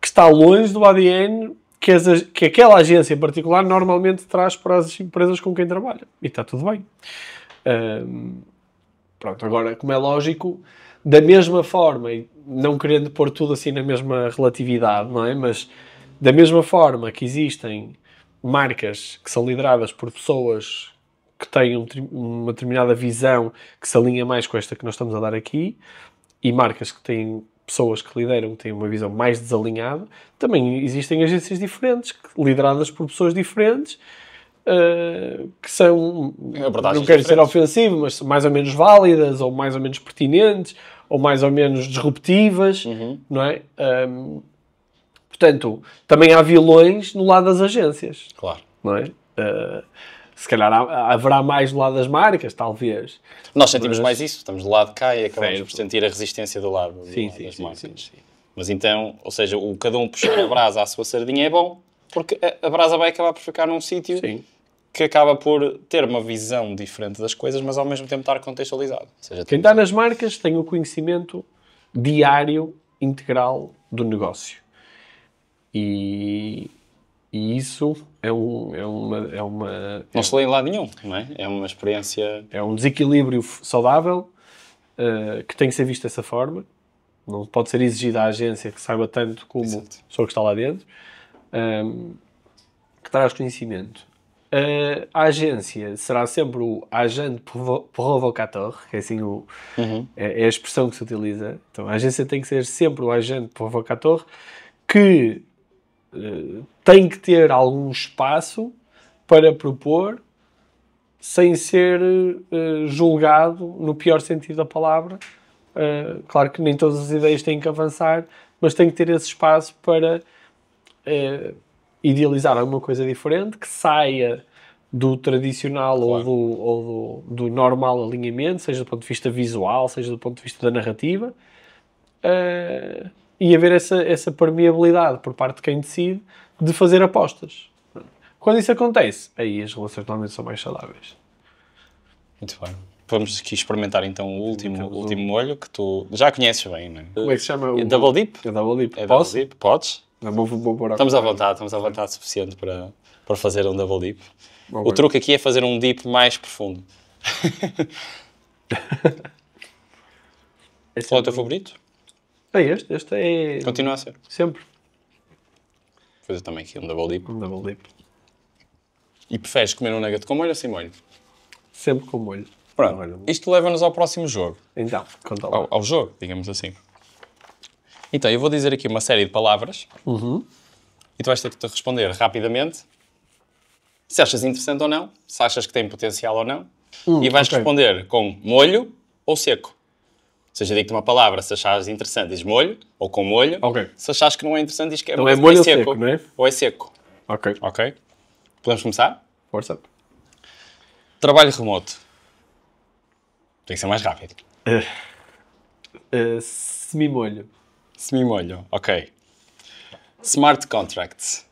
que está longe do ADN que aquela agência em particular normalmente traz para as empresas com quem trabalha. E está tudo bem. Pronto, agora, como é lógico, da mesma forma, e não querendo pôr tudo assim na mesma relatividade, não é? Mas da mesma forma que existem marcas que são lideradas por pessoas que têm uma determinada visão que se alinha mais com esta que nós estamos a dar aqui, e marcas que têm pessoas que lideram, que têm uma visão mais desalinhada, também existem agências diferentes, lideradas por pessoas diferentes, que são, não quero ser ofensivo, mas mais ou menos válidas, ou mais ou menos pertinentes, ou mais ou menos disruptivas, não é? Portanto, também há vilões no lado das agências. Claro. Não é? Se calhar haverá mais do lado das marcas, talvez. Nós sentimos mais isso, estamos do lado de cá e acabamos por sentir a resistência do lado das marcas. Sim. Mas então, ou seja, cada um puxar a brasa à sua sardinha é bom, Porque a Brasa vai acabar por ficar num sítio Sim. que acaba por ter uma visão diferente das coisas, mas ao mesmo tempo estar contextualizado. Ou seja, Quem está nas marcas tem o conhecimento diário, integral do negócio. E isso não se lê em lado nenhum, não é? É uma experiência... é um desequilíbrio saudável que tem que ser visto dessa forma. Não pode ser exigido à agência que saiba tanto como a pessoa que está lá dentro, que traz conhecimento. A agência será sempre o agente provocateur, que é assim é a expressão que se utiliza. Então, a agência tem que ser sempre o agente provocateur que tem que ter algum espaço para propor sem ser julgado no pior sentido da palavra. Claro que nem todas as ideias têm que avançar, mas tem que ter esse espaço para idealizar alguma coisa diferente, que saia do tradicional, claro, ou do normal alinhamento, seja do ponto de vista visual, seja do ponto de vista da narrativa, e haver essa permeabilidade por parte de quem decide de fazer apostas. Quando isso acontece, aí as relações normalmente são mais saudáveis. Muito bem. Vamos aqui experimentar então o último molho que tu já conheces bem, não é? Como é que se chama? Double Dip? É Double Dip. É Posso? Double Dip? Podes? Estamos à vontade suficiente para fazer um Double Dip. Bom, o truque aqui é fazer um dip mais profundo. Qual é o teu favorito? É este é... Continua a ser. Sempre. Vou fazer também aqui um Double Dip. Um Double Dip. E preferes comer um nugget com molho ou sem molho? Sempre com molho. Pronto. Isto leva-nos ao próximo jogo. Então, conta lá. Ao jogo, digamos assim. Então, eu vou dizer aqui uma série de palavras e tu vais ter que te responder rapidamente se achas interessante ou não, se achas que tem potencial ou não, e vais responder com molho ou seco. Ou seja, digo-te uma palavra, se achares interessante, dizes molho, ou com molho. Se achares que não é interessante, diz que é, então é molho ou seco, não é? Ou é seco. Ok. Podemos começar? Força. Trabalho remoto. Tem que ser mais rápido. Semi-molho. Semi-molho, ok. Smart contracts.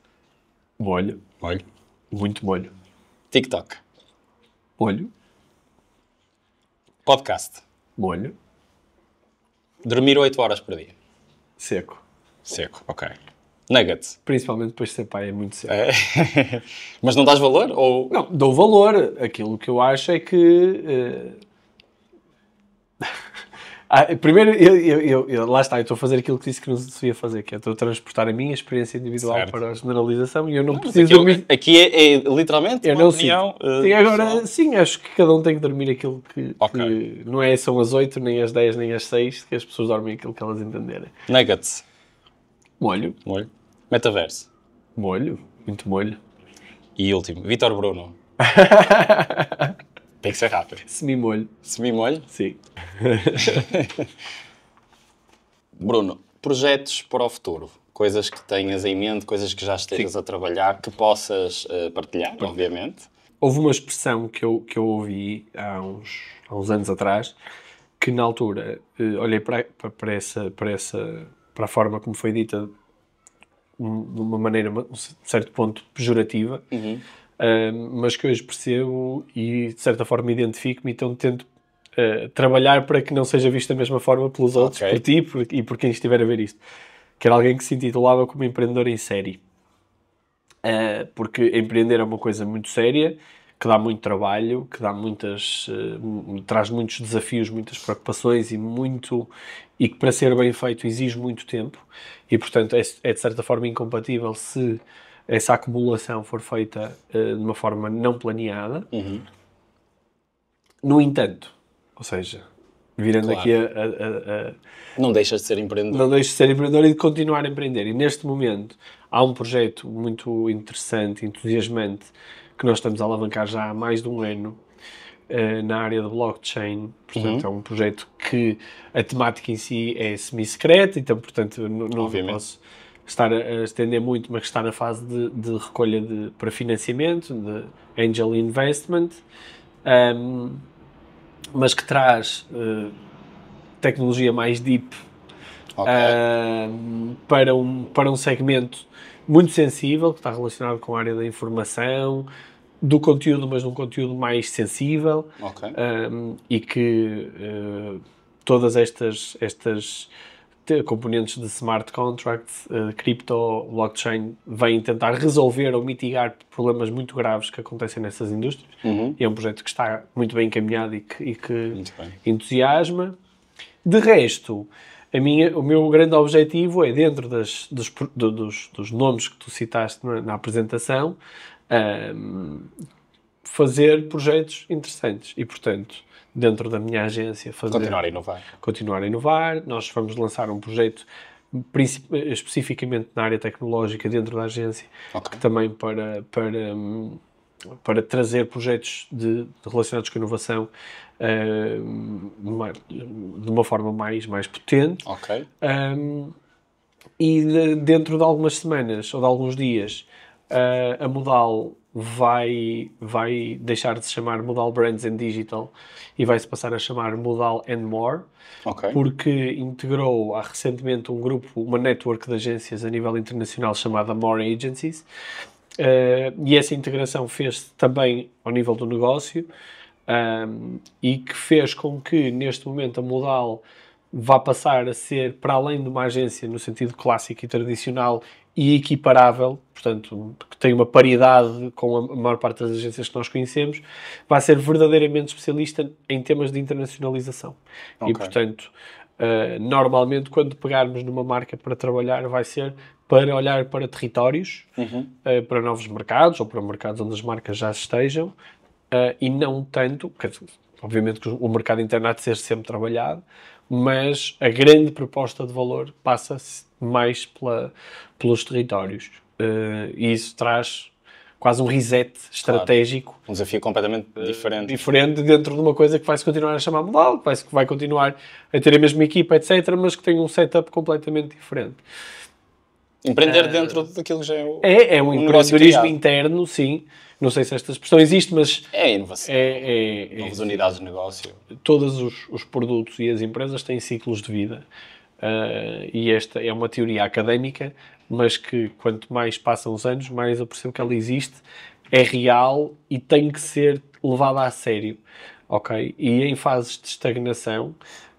Molho. Molho. Muito molho. TikTok. Molho. Podcast. Molho. Dormir 8 horas por dia. Seco. Seco, ok. Nuggets. Principalmente depois de ser pai é muito seco. Mas não dás valor? Ou... Não, dou valor. Aquilo que eu acho é que... primeiro, lá está, eu estou a fazer aquilo que disse que não se devia fazer, que é estou a transportar a minha experiência individual para a generalização e eu não preciso dormir... Aqui é literalmente uma opinião... Sim, agora, sim, acho que cada um tem que dormir aquilo que não é, são as 8, nem as 10, nem as 6, que as pessoas dormem aquilo que elas entenderem. Nuggets. Molho. Molho. Metaverso. Molho. Muito molho. E último, Vítor Bruno. Tem que ser rápido. Semi-molho. Semi-molho? Sim. Bruno, projetos para o futuro. Coisas que tenhas em mente, coisas que já estejas a trabalhar, que possas partilhar, obviamente. Houve uma expressão que eu ouvi há uns anos atrás, que na altura olhei para a forma como foi dita de uma maneira, um certo ponto, pejorativa, mas que hoje percebo e de certa forma identifico-me, então tento trabalhar para que não seja visto da mesma forma pelos outros, por ti e por quem estiver a ver isto. Que era alguém que se intitulava como empreendedor em série. Porque empreender é uma coisa muito séria, que dá muito trabalho, que dá traz muitos desafios, muitas preocupações e que para ser bem feito exige muito tempo e, portanto, é de certa forma incompatível se essa acumulação for feita de uma forma não planeada. No entanto, ou seja, virando aqui não deixas de ser empreendedor. Não deixas de ser empreendedor e de continuar a empreender. E neste momento há um projeto muito interessante, entusiasmante, que nós estamos a alavancar já há mais de um ano na área de blockchain. Portanto, é um projeto que a temática em si é semi-secreta, então, portanto, não posso estar a estender muito, mas que está na fase de recolha para financiamento, de angel investment, mas que traz tecnologia mais deep para um segmento muito sensível, que está relacionado com a área da informação, do conteúdo, mas num conteúdo mais sensível, e que todas estas componentes de smart contracts, cripto, blockchain, vêm tentar resolver ou mitigar problemas muito graves que acontecem nessas indústrias. E é um projeto que está muito bem encaminhado e que entusiasma. De resto, o meu grande objetivo é, dentro dos nomes que tu citaste na apresentação, fazer projetos interessantes e, portanto, dentro da minha agência, continuar a inovar. Nós vamos lançar um projeto especificamente na área tecnológica dentro da agência, que também para trazer projetos relacionados com a inovação de uma forma mais potente. E dentro de algumas semanas ou de alguns dias, a Modal vai deixar de se chamar Modal Brands and Digital e vai se passar a chamar Modal and More, porque integrou recentemente um grupo, uma network de agências a nível internacional chamada More Agencies, e essa integração fez-se também ao nível do negócio, e que fez com que neste momento a Modal vá passar a ser, para além de uma agência no sentido clássico e tradicional e equiparável, portanto, que tem uma paridade com a maior parte das agências que nós conhecemos, vai ser verdadeiramente especialista em temas de internacionalização. E, portanto, normalmente, quando pegarmos numa marca para trabalhar, vai ser para olhar para territórios, para novos mercados, ou para mercados onde as marcas já estejam, e não tanto, obviamente que o mercado interno há de ser sempre trabalhado, mas a grande proposta de valor passa-se mais pelos territórios. E isso traz quase um reset estratégico. Um desafio completamente diferente. Diferente dentro de uma coisa que vai-se continuar a chamar Modal, que vai continuar a ter a mesma equipa, etc., mas que tem um setup completamente diferente. Empreender dentro daquilo que já é o É um empreendedorismo interno, sim. Não sei se esta expressão existe, mas... É inovação. Novas unidades de negócio. Todos os produtos e as empresas têm ciclos de vida. E esta é uma teoria académica, mas que quanto mais passam os anos, mais eu percebo que ela existe, é real e tem que ser levada a sério. Ok? E em fases de estagnação,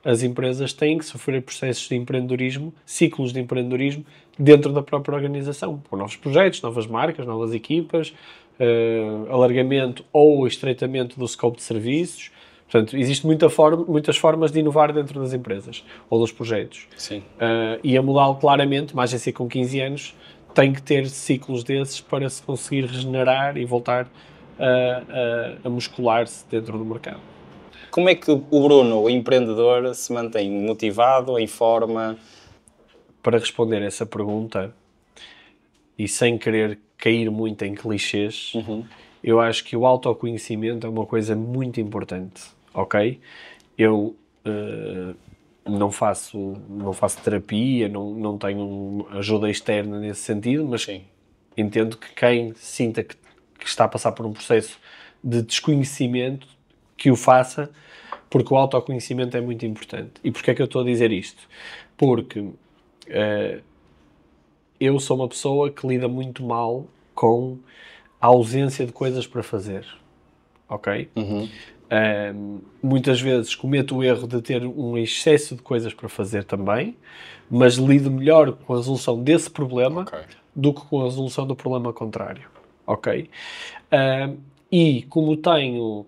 as empresas têm que sofrer processos de empreendedorismo, ciclos de empreendedorismo, dentro da própria organização, com novos projetos, novas marcas, novas equipas, alargamento ou estreitamento do scope de serviços. Portanto, existem muitas formas de inovar dentro das empresas ou dos projetos. Sim. E a Modal, claramente, uma agência com 15 anos, tem que ter ciclos desses para se conseguir regenerar e voltar a muscular-se dentro do mercado. Como é que o Bruno, o empreendedor, se mantém motivado, em forma? Para responder essa pergunta, e sem querer cair muito em clichês, eu acho que o autoconhecimento é uma coisa muito importante, ok? Eu não faço terapia, não tenho ajuda externa nesse sentido, mas entendo que quem sinta que está a passar por um processo de desconhecimento, que o faça, porque o autoconhecimento é muito importante. E porquê é que eu estou a dizer isto? Porque eu sou uma pessoa que lida muito mal com a ausência de coisas para fazer, ok? Muitas vezes cometo o erro de ter um excesso de coisas para fazer também, mas lido melhor com a resolução desse problema do que com a resolução do problema contrário, ok? E como tenho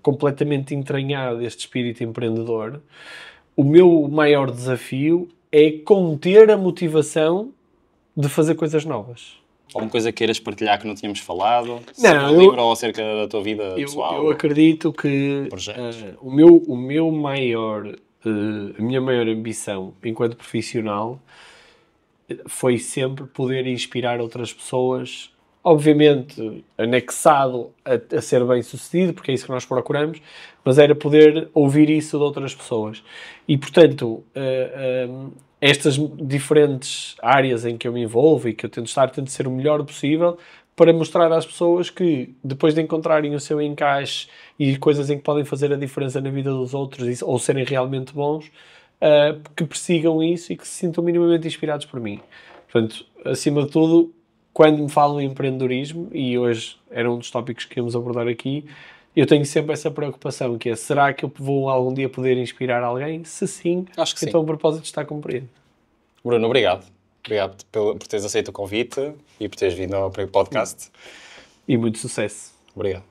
completamente entranhado este espírito empreendedor, o meu maior desafio é conter a motivação de fazer coisas novas. Alguma coisa queiras partilhar que não tínhamos falado? Não, livro ou acerca da tua vida pessoal? Eu acredito que a minha maior ambição enquanto profissional foi sempre poder inspirar outras pessoas, obviamente anexado a ser bem sucedido, porque é isso que nós procuramos, mas era poder ouvir isso de outras pessoas. E, portanto, estas diferentes áreas em que eu me envolvo e que eu tento ser o melhor possível para mostrar às pessoas que, depois de encontrarem o seu encaixe e coisas em que podem fazer a diferença na vida dos outros ou serem realmente bons, que persigam isso e que se sintam minimamente inspirados por mim. Portanto, acima de tudo, quando me falam em empreendedorismo, e hoje era um dos tópicos que íamos abordar aqui, eu tenho sempre essa preocupação, que é, será que eu vou algum dia poder inspirar alguém? Se sim, Acho que então sim. o propósito está cumprido. Bruno, obrigado. Obrigado por teres aceito o convite e por teres vindo ao podcast. E muito sucesso. Obrigado.